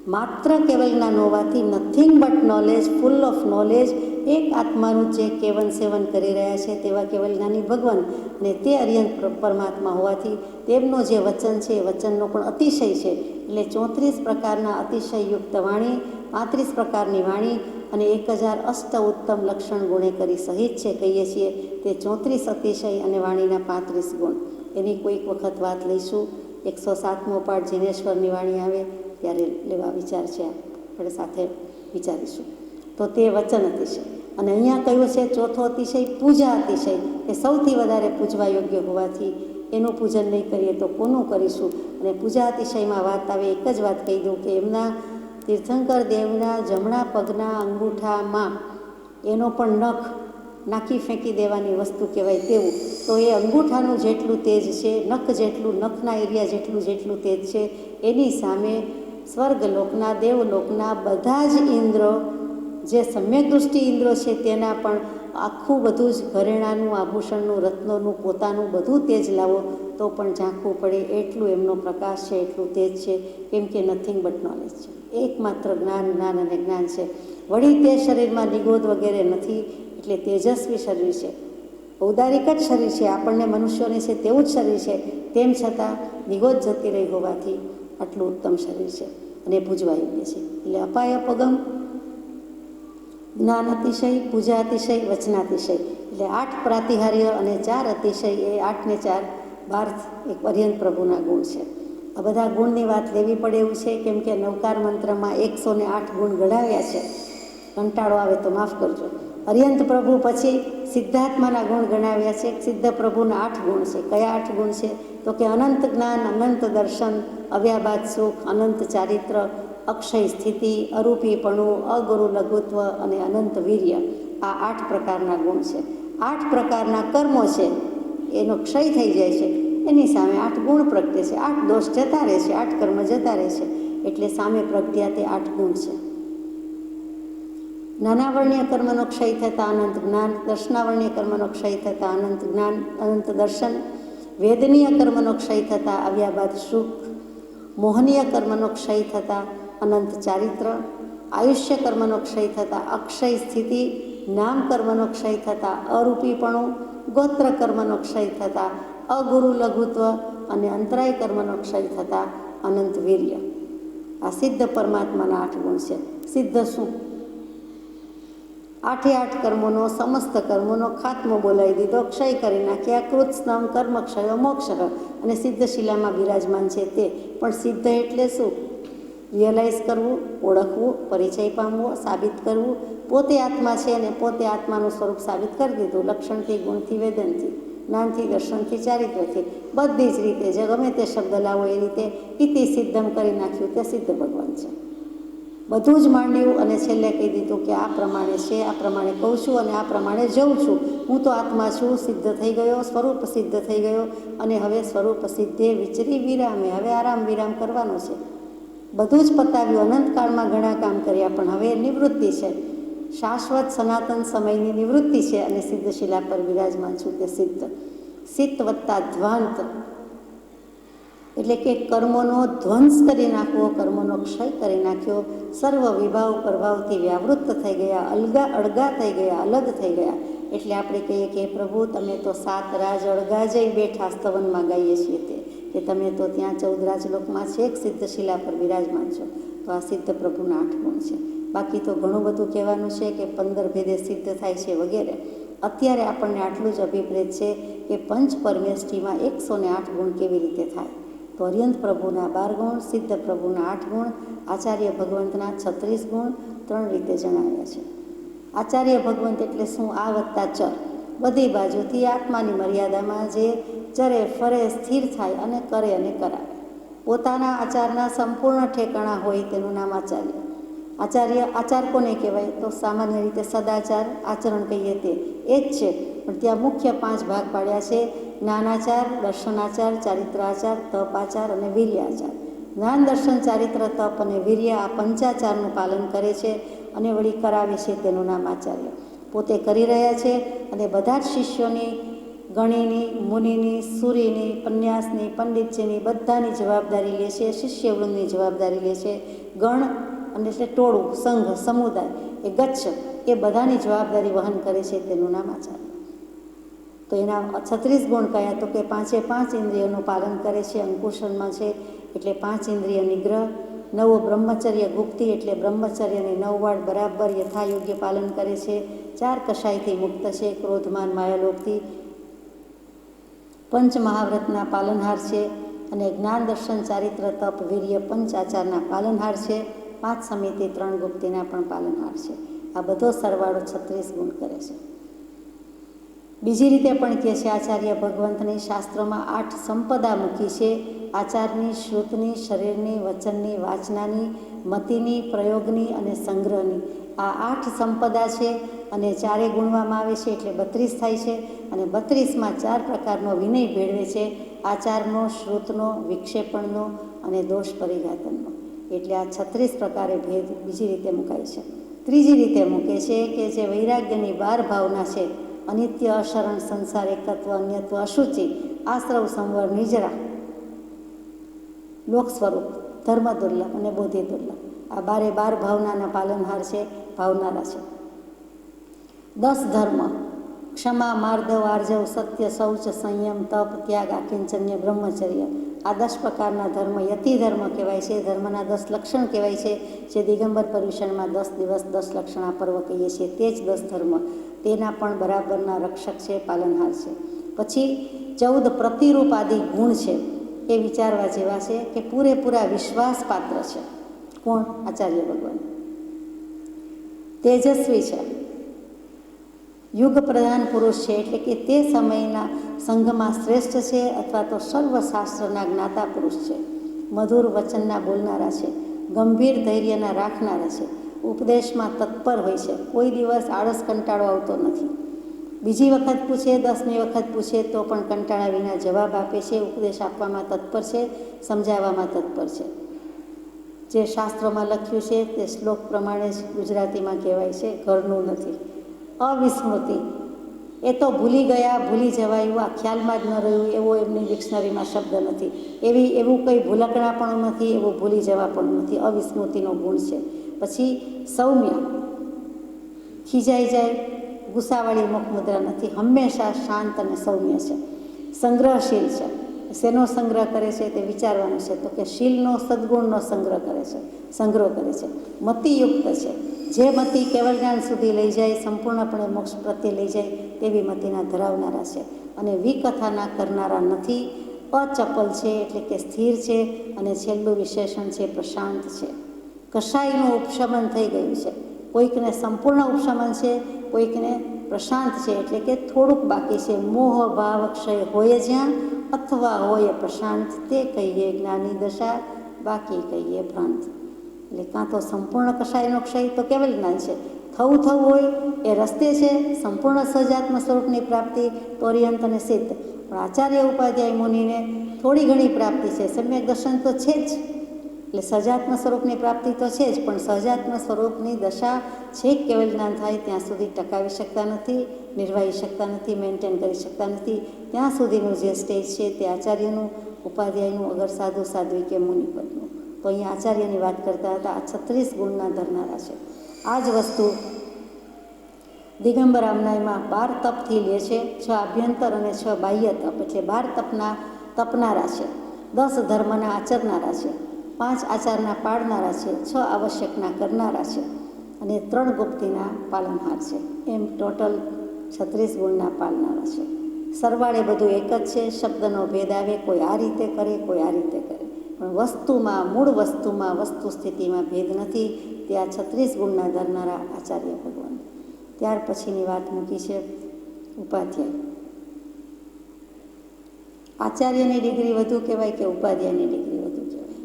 માત્ર કેવલ જ્ઞાન હોવાથી, nothing but knowledge, full of knowledge, એક આત્માનું જે કેવન સેવન કરી રહ્યા છે તેવા કેવલ જ્ઞાની ભગવાન, અને તે અર્યંત પરમાત્મા હોવાથી તેમનો જે વચન છે એ વચનનો પણ અતિશય છે. એટલે 34 પ્રકારના અતિશયયુક્ત વાણી, 35 પ્રકારની વાણી અને 1000 અષ્ટ ઉત્તમ લક્ષણ ગુણે કરી સહિત છે કહીએ છીએ. તે 34 અતિશય અને વાણીના 35 ગુણ. એની કોઈક વખત વાત લઈશું. 107મો પાઠ જીનેશ્વરની વાણી આવે ત્યારે લેવા વિચાર છે, આપણે સાથે વિચારીશું. તો તે વચન અતિશય. અને અહીંયા કહ્યું છે ચોથો અતિશય પૂજા અતિશય, એ સૌથી વધારે પૂજવા યોગ્ય હોવાથી એનું પૂજન નહીં કરીએ તો કોનું કરીશું? અને પૂજા અતિશયમાં વાત આવે, એક જ વાત કહી દઉં કે એમના તીર્થંકર દેવના જમણા પગના અંગૂઠામાં એનો પણ નખ નાખી ફેંકી દેવાની વસ્તુ કહેવાય તેવું. તો એ અંગૂઠાનું જેટલું તેજ છે, નખ જેટલું, નખના એરિયા જેટલું તેજ છે, એની સામે સ્વર્ગલોકના, દેવલોકના બધા જ ઇન્દ્રો, જે સમ્યક દૃષ્ટિ ઇન્દ્રો છે તેના પણ આખું બધું જ ઘરેણાનું, આભૂષણનું, રત્નોનું, પોતાનું બધું તેજ લાવો તો પણ ઝાંખવું પડે એટલું એમનો પ્રકાશ છે, એટલું તેજ છે, કેમ કે નથિંગ બટ નોલેજ છે. એકમાત્ર જ્ઞાન, જ્ઞાન અને જ્ઞાન છે. વળી તે શરીરમાં નિગોદ વગેરે નથી, એટલે તેજસ્વી શરીર છે, ઔદારિક જ શરીર છે, આપણને મનુષ્યોને છે તેવું જ શરીર છે, તેમ છતાં નિગોદ જતી રહી હોવાથી આટલું ઉત્તમ શરીર છે અને પૂજવા યોગ્ય છે. એટલે અપાય અપગમ, જ્ઞાન અતિશય, પૂજા અતિશય, વચનાતિશય, એટલે 8 પ્રાતિહાર્ય અને 4 અતિશય, એ 8 ને 4 12 એક અર્યંત પ્રભુના ગુણ છે. આ બધા ગુણની વાત લેવી પડે એવું છે, કેમ કે નવકાર મંત્રમાં 108 ગુણ ગણાવ્યા છે. કંટાળો આવે તો માફ કરજો. અર્યંત પ્રભુ પછી સિદ્ધાત્માના ગુણ ગણાવ્યા છે. સિદ્ધ પ્રભુના 8 ગુણ છે. કયા 8 ગુણ છે? તો કે અનંત જ્ઞાન, અનંત દર્શન, અવ્યાબાદ સુખ, અનંત ચારિત્ર, અક્ષય સ્થિતિ, અરૂપીપણું, અગુરુ લઘુત્વ અને અનંત વીર્ય. આ 8 પ્રકારના ગુણ છે. 8 પ્રકારના કર્મો છે, એનો ક્ષય થઈ જાય છે, એની સામે 8 ગુણ પ્રગટે છે. 8 દોષ જતા રહે છે, 8 કર્મ જતા રહે છે, એટલે સામે પ્રગટ્યા તે 8 ગુણ છે. નાનાવર્ણ્ય કર્મનો ક્ષય થતાં અનંત જ્ઞાન, દર્શનાવર્ણ્ય કર્મનો ક્ષય થતાં અનંત જ્ઞાન, અનંત દર્શન, વેદનીય કર્મનો ક્ષય થતાં અવ્યાબાદ સુખ, મોહનીય કર્મનો ક્ષય થતાં અનંત ચારિત્ર, આયુષ્ય કર્મનો ક્ષય થતાં અક્ષય સ્થિતિ, નામ કર્મનો ક્ષય થતાં અરૂપીપણું, ગોત્ર કર્મનો ક્ષય થતાં અગુરુ લઘુત્વ અને અંતરાય કર્મનો ક્ષય થતાં અનંત વીર્ય. આ સિદ્ધ પરમાત્માના 8 ગુણ છે. સિદ્ધ શું? 8 કર્મોનો, સમસ્ત કર્મોનો ખાત્મો બોલાવી દીધો, ક્ષય કરી નાખ્યા. કૃત્સ્નમ કર્મ ક્ષયો મોક્ષ, અને સિદ્ધ શિલામાં બિરાજમાન છે તે. પણ સિદ્ધ એટલે શું? રિયલાઇઝ કરવું, ઓળખવું, પરિચય પામવો, સાબિત કરવું. પોતે આત્મા છે અને પોતે આત્માનું સ્વરૂપ સાબિત કરી દીધું. લક્ષણથી, ગુણથી, વેદનથી, જ્ઞાનથી, દર્શનથી, ચારિત્રથી, બધી જ રીતે જે ગમે તે શબ્દ લાવો એ રીતે ઇતિ સિદ્ધમ કરી નાખ્યું. તે સિદ્ધ ભગવાન છે. બધું જ માંડ્યું અને છેલ્લે કહી દીધું કે આ પ્રમાણે છે, આ પ્રમાણે કહું છું અને આ પ્રમાણે જઉં છું. હું તો આત્મા છું, સિદ્ધ થઈ ગયો, સ્વરૂપ સિદ્ધ થઈ ગયો, અને હવે સ્વરૂપ સિદ્ધે વિચરી વિરામે, હવે આરામ વિરામ કરવાનો છે. બધું જ પતાવ્યું. અનંતકાળમાં ઘણા કામ કર્યા, પણ હવે નિવૃત્તિ છે, શાશ્વત સનાતન સમયની નિવૃત્તિ છે, અને સિદ્ધ શિલા પર વિરાજમાન છું. તે સિદ્ધ. સિદ્ધ વત્તા ધ્વાંત, એટલે કે કર્મોનો ધ્વંસ કરી નાખવો, કર્મોનો ક્ષય કરી નાખ્યો, સર્વ વિભાવ પ્રભાવથી વ્યાવૃત્ત થઈ ગયા, અળગા થઈ ગયા, અલગ થઈ ગયા. એટલે આપણે કહીએ કે પ્રભુ તમે તો 7 રાજ અળગા જઈ બેઠા, સ્તવનમાં ગાઈએ છીએ તે, કે તમે તો ત્યાં 14 રાજલોકમાં છેક સિદ્ધ શિલા પર વિરાજમાન છો. તો આ સિદ્ધ પ્રભુના 8 ગુણ છે. બાકી તો ઘણું બધું કહેવાનું છે કે 15 ભેદે સિદ્ધ થાય છે વગેરે. અત્યારે આપણને આટલું જ અભિપ્રેત છે કે પંચ પરમેષ્ઠીમાં 108 ગુણ કેવી રીતે થાય. તો અર્યંત પ્રભુના 12 ગુણ, સિદ્ધ પ્રભુના 8 ગુણ, આચાર્ય ભગવંતના 36 ગુણ 3 રીતે જણાવ્યા છે. આચાર્ય ભગવંત એટલે શું? આ વત્તા ચર, બધી બાજુથી આત્માની મર્યાદામાં જે ચરે ફરે, સ્થિર થાય અને કરે અને કરાવે. પોતાના આચારના સંપૂર્ણ ઠેકાણા હોય તેનું નામ આચાર્ય. આચાર કોને કહેવાય? તો સામાન્ય રીતે સદાચાર, આચરણ કહીએ તે એ જ છે, પણ ત્યાં મુખ્ય 5 ભાગ પાડ્યા છે: જ્ઞાનાચાર, દર્શનાચાર, ચારિત્રાચાર, તપાચાર અને વીર્યાચાર. જ્ઞાન, દર્શન, ચારિત્ર, તપ અને વીર્ય આ પંચાચારનું પાલન કરે છે અને વળી કરાવે છે, તેનું નામ આચાર્ય. પોતે કરી રહ્યા છે અને બધા જ શિષ્યોની, ગણીની, મુનિની, સૂરીની, પન્યાસની, પંડિતજીની બધાની જવાબદારી લે છે. શિષ્યવૃંદની જવાબદારી લે છે. ગણ અને એટલે ટોળું, સંઘ, સમુદાય, એ ગચ્છ, એ બધાની જવાબદારી વહન કરે છે, તેનું નામ આચાર્ય. તો એના 36 ગુણ કયા? તો કે 5 ઇન્દ્રિયોનું પાલન કરે છે, અંકુશનમાં છે એટલે 5 ઇન્દ્રિય નિગ્રહ. 9 બ્રહ્મચર્ય ગુપ્તિ એટલે બ્રહ્મચર્યની 9 વાળ બરાબર યથાયોગ્ય પાલન કરે છે. 4 કશાયથી મુક્ત છે, ક્રોધમાન માયાલોભથી. 5 મહાવ્રતના પાલનહાર છે, અને જ્ઞાન, દર્શન, ચારિત્ર, તપ, વીર્ય 5 આચારના પાલનહાર છે. 5 સમિતિ, 3 ગુપ્તિના પણ પાલનહાર છે. આ બધો સરવાળો 36 ગુણ કરે છે. બીજી રીતે પણ કહે છે આચાર્ય ભગવંતની શાસ્ત્રોમાં 8 સંપદા મૂકી છે: આચારની, શ્રુતની, શરીરની, વચનની, વાચનાની, મતિની, પ્રયોગની અને સંગ્રહની. આ 8 સંપદા છે અને 4 ગુણવામાં આવે છે એટલે 32 થાય છે. અને 32માં 4 પ્રકારનો વિનય ભેળવે છે: આચારનો, શ્રુતનો, વિક્ષેપણનો અને દોષ પરિઘાતનનો. એટલે આ 36 પ્રકારે ભેદ બીજી રીતે મુકાય છે. ત્રીજી રીતે મૂકે છે કે જે વૈરાગ્યની 12 ભાવના છે, અનિત્ય, અશરણ, સંસાર, એકત્વ, અન્યત્વ, અશુચિ, આશ્રવ, સંવર, નિજરા, લોક સ્વરૂપ, ધર્મ દુર્લભ અને બોધિ દુર્લભ, આ 12 ભાવનાના પાલનહાર છે, ભાવનારા છે. 10 ધર્મ, ક્ષમા, માર્દવ, આર્જવ, સત્ય, શૌચ, સંયમ, તપ, ત્યાગ, આકિંચન્ય, બ્રહ્મચર્ય, આ 10 પ્રકારના ધર્મ યતિ ધર્મ કહેવાય છે. ધર્મના 10 લક્ષણ કહેવાય છે, જે દિગંબર પર્યુષણમાં 10 દિવસ 10 લક્ષણ આ પર્વ કહીએ છીએ, તે જ 10 ધર્મ, તેના પણ બરાબરના રક્ષક છે, પાલનહાર છે. પછી 14 પ્રતિરૂપ આદિ ગુણ છે, એ વિચારવા જેવા છે કે પૂરેપૂરા વિશ્વાસપાત્ર છે. કોણ? આચાર્ય ભગવાન. તેજસ્વી છે, યુગ પ્રધાન પુરુષ છે, એટલે કે તે સમયના સંઘમાં શ્રેષ્ઠ છે અથવા તો સર્વશાસ્ત્રના જ્ઞાતા પુરુષ છે. મધુર વચનના બોલનારા છે, ગંભીર ધૈર્યના રાખનારા છે, ઉપદેશમાં તત્પર હોય છે, કોઈ દિવસ આળસ કંટાળો આવતો નથી. બીજી વખત પૂછે, 10મી વખત પૂછે તો પણ કંટાળા વિના જવાબ આપે છે. ઉપદેશ આપવામાં તત્પર છે, સમજાવવામાં તત્પર છે. જે શાસ્ત્રોમાં લખ્યું છે તે શ્લોક પ્રમાણે જ ગુજરાતીમાં કહેવાય છે, ઘરનું નથી. અવિસ્મૃતિ, એ તો ભૂલી ગયા, ભૂલી જવાયું, આ ખ્યાલમાં જ ન રહ્યું એવો એમની ડિક્શનરીમાં શબ્દ નથી. એવું કંઈ ભૂલકણાપણું નથી, એવું ભૂલી જવાપણું નથી. અવિસ્મૃતિનો ગુણ છે. પછી સૌમ્ય, ખીજાઈ જાય, ગુસ્સાવાળી મુખમુદ્રા નથી, હંમેશા શાંત અને સૌમ્ય છે. સંગ્રહશીલ છે. શેનો સંગ્રહ કરે છે તે વિચારવાનું છે, તો કે શીલનો, સદ્ગુણનો સંગ્રહ કરે છે. મતિયુક્ત છે, જે મતિ કેવળ જ્ઞાન સુધી લઈ જાય, સંપૂર્ણપણે મોક્ષ પ્રત્યે લઈ જાય તેવી મતિના ધરાવનારા છે. અને વિકથાના કરનારા નથી. અચપલ છે, એટલે કે સ્થિર છે. અને છેલ્લું વિશેષણ છે પ્રશાંત છે. કશાયનું ઉપશમન થઈ ગયું છે. કોઈકને સંપૂર્ણ ઉપશમન છે, કોઈકને પ્રશાંત છે, એટલે કે થોડુંક બાકી છે. મોહ ભાવ ક્ષય હોય જ્યાં અથવા હોય પ્રશાંત, તે કહીએ જ્ઞાની દશા, બાકી કહીએ ભ્રાંત. એટલે કાં તો સંપૂર્ણ કશાયનો ક્ષય તો કેવલ જ્ઞાન છે, થવું હોય એ રસ્તે છે, સંપૂર્ણ સહજાત્મ સ્વરૂપની પ્રાપ્તિ તોર્યંત અને સિદ્ધ. પણ આચાર્ય ઉપાધ્યાય મુનિને થોડી ઘણી પ્રાપ્તિ છે, સમ્યક દર્શન તો છે જ, એટલે સહજાત્મ સ્વરૂપની પ્રાપ્તિ તો છે જ, પણ સહજાત્મ સ્વરૂપની દશા છેક કેવલ જ્ઞાન થાય ત્યાં સુધી ટકાવી શકતા નથી, નિર્વાહી શકતા નથી, મેન્ટેન કરી શકતા નથી. ત્યાં સુધીનું જે સ્ટેજ છે તે આચાર્યનું, ઉપાધ્યાયનું, અગર સાધુ સાધ્વી કે મુનિપદનું. તો અહીંયા આચાર્યની વાત કરતા હતા. આ 36 ગુણના ધરનારા છે. આ જ વસ્તુ દિગંબર આમનાયમાં 12 તપથી લે છે. 6 આભ્યંતર અને 6 બાહ્ય તપ, એટલે 12 તપનારા છે, 10 ધર્મના આચરનારા છે, 5 આચારના પાળનારા છે, 6 આવશ્યકના કરનારા છે અને 3 ગુપ્તિના પાલનહાર છે. એમ ટોટલ 36 ગુણના પાલનારા છે. સરવાળે બધું એક જ છે. શબ્દનો ભેદ આવે, કોઈ આ રીતે કરે, કોઈ આ રીતે કરે, પણ વસ્તુમાં, મૂળ વસ્તુમાં, વસ્તુ સ્થિતિમાં ભેદ નથી. તે આ 36 ગુણના ધરનારા આચાર્ય ભગવાન. ત્યાર પછીની વાત મૂકી છે ઉપાધ્યાય. આચાર્યની ડિગ્રી વધુ કહેવાય કે ઉપાધ્યાયની ડિગ્રી વધુ કહેવાય?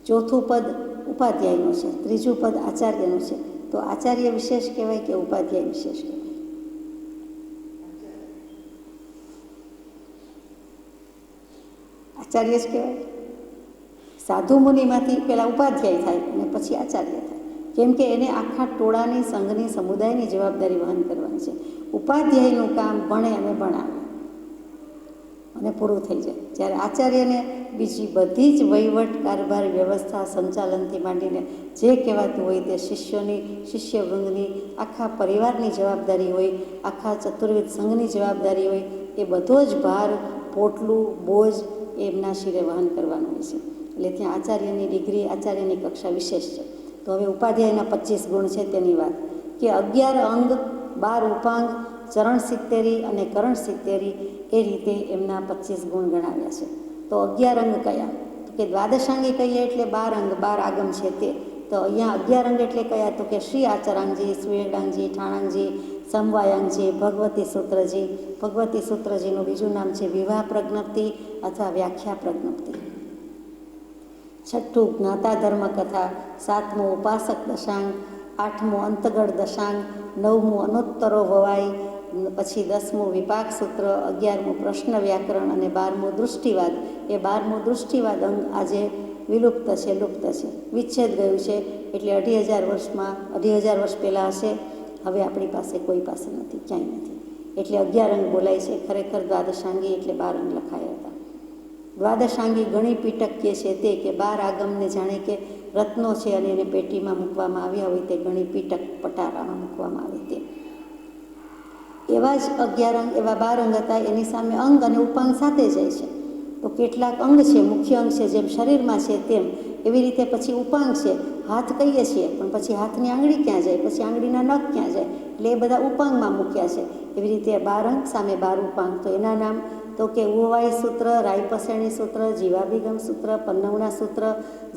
ચોથું પદ ઉપાધ્યાયનું છે, ત્રીજું પદ આચાર્યનું છે. તો આચાર્ય વિશેષ કહેવાય કે ઉપાધ્યાય વિશેષ કહેવાય? આચાર્ય જ કહેવાય. સાધુ મુનિમાંથી પહેલાં ઉપાધ્યાય થાય અને પછી આચાર્ય થાય, કેમ કે એને આખા ટોળાની, સંઘની, સમુદાયની જવાબદારી વહન કરવાની છે. ઉપાધ્યાયનું કામ ભણે અને ભણાવે અને પૂરું થઈ જાય. જ્યારે આચાર્યને બીજી બધી જ વહીવટ, કારભાર, વ્યવસ્થા, સંચાલનથી માંડીને જે કહેવાતું હોય તે શિષ્યોની, શિષ્યવૃંદની, આખા પરિવારની જવાબદારી હોય, આખા ચતુર્વિધ સંઘની જવાબદારી હોય, એ બધો જ ભાર, પોટલું, બોજ એમના શિરે વહન કરવાનું હોય છે. એટલે ત્યાં આચાર્યની ડિગ્રી, આચાર્યની કક્ષા વિશેષ છે. તો હવે ઉપાધ્યાયના 25 ગુણ છે તેની વાત, કે 11 અંગ, 12 ઉપાંગ, ચરણ 70 અને કરણ 70, એ રીતે એમના 25 ગુણ ગણાવ્યા છે. તો 11 અંગ કયા? તો કે દ્વાદશાંગી કહીએ એટલે 12 અંગ, 12 આગમ છે તે. તો અહીંયા 11 અંગ એટલે કયા? તો કે શ્રી આચરાંગજી, સુવેડાંગજી, ઠાણાંગજી, સમવાયાંગજી, ભગવતી સૂત્રજી. ભગવતી સૂત્રજીનું બીજું નામ છે વિવાહ પ્રજ્ઞપ્તિ અથવા વ્યાખ્યા પ્રજ્ઞપ્તિ. 6ઠું જ્ઞાતા ધર્મ કથા, 7મું ઉપાસક દશાંગ, 8મું અંતગળ દશાંગ, 9મું અનુત્તરો ભવાઈ, પછી 10મું વિપાક સૂત્ર, 11મું પ્રશ્ન વ્યાકરણ અને 12મું દૃષ્ટિવાદ. એ 12મું દૃષ્ટિવાદ અંગ આજે વિલુપ્ત છે, લુપ્ત છે, વિચ્છેદ ગયું છે. એટલે 2,500 વર્ષ પહેલાં હશે, હવે આપણી પાસે કોઈ પાસે નથી, ક્યાંય નથી. એટલે 11 અંગ બોલાય છે. ખરેખર દ્વાદશાંગી એટલે 12 અંગ લખાયા હતા. દ્વાદશાંગી ગણી પીટક કહે છે તે કે 12 આગમને જાણે કે રત્નો છે અને એને પેટીમાં મૂકવામાં આવ્યા હોય તે ગણી પીટક પટારામાં મૂકવામાં આવે તે. એવા જ 11 અંગ, એવા 12 અંગ હતા. એની સામે અંગ અને ઉપાંગ સાથે જાય છે. તો કેટલાક અંગ છે, મુખ્ય અંગ છે, જેમ શરીરમાં છે તેમ એવી રીતે પછી ઉપાંગ છે. હાથ કહીએ છીએ, પણ પછી હાથની આંગળી ક્યાં જાય, પછી આંગળીના નખ ક્યાં જાય, એટલે એ બધા ઉપાંગમાં મૂક્યા છે. એવી રીતે 12 અંગ સામે 12 ઉપાંગ. તો એના નામ તો કે ઉવાઈ સૂત્ર, રાયપસેણી સૂત્ર, જીવાભિગમ સૂત્ર, પન્નવણા સૂત્ર,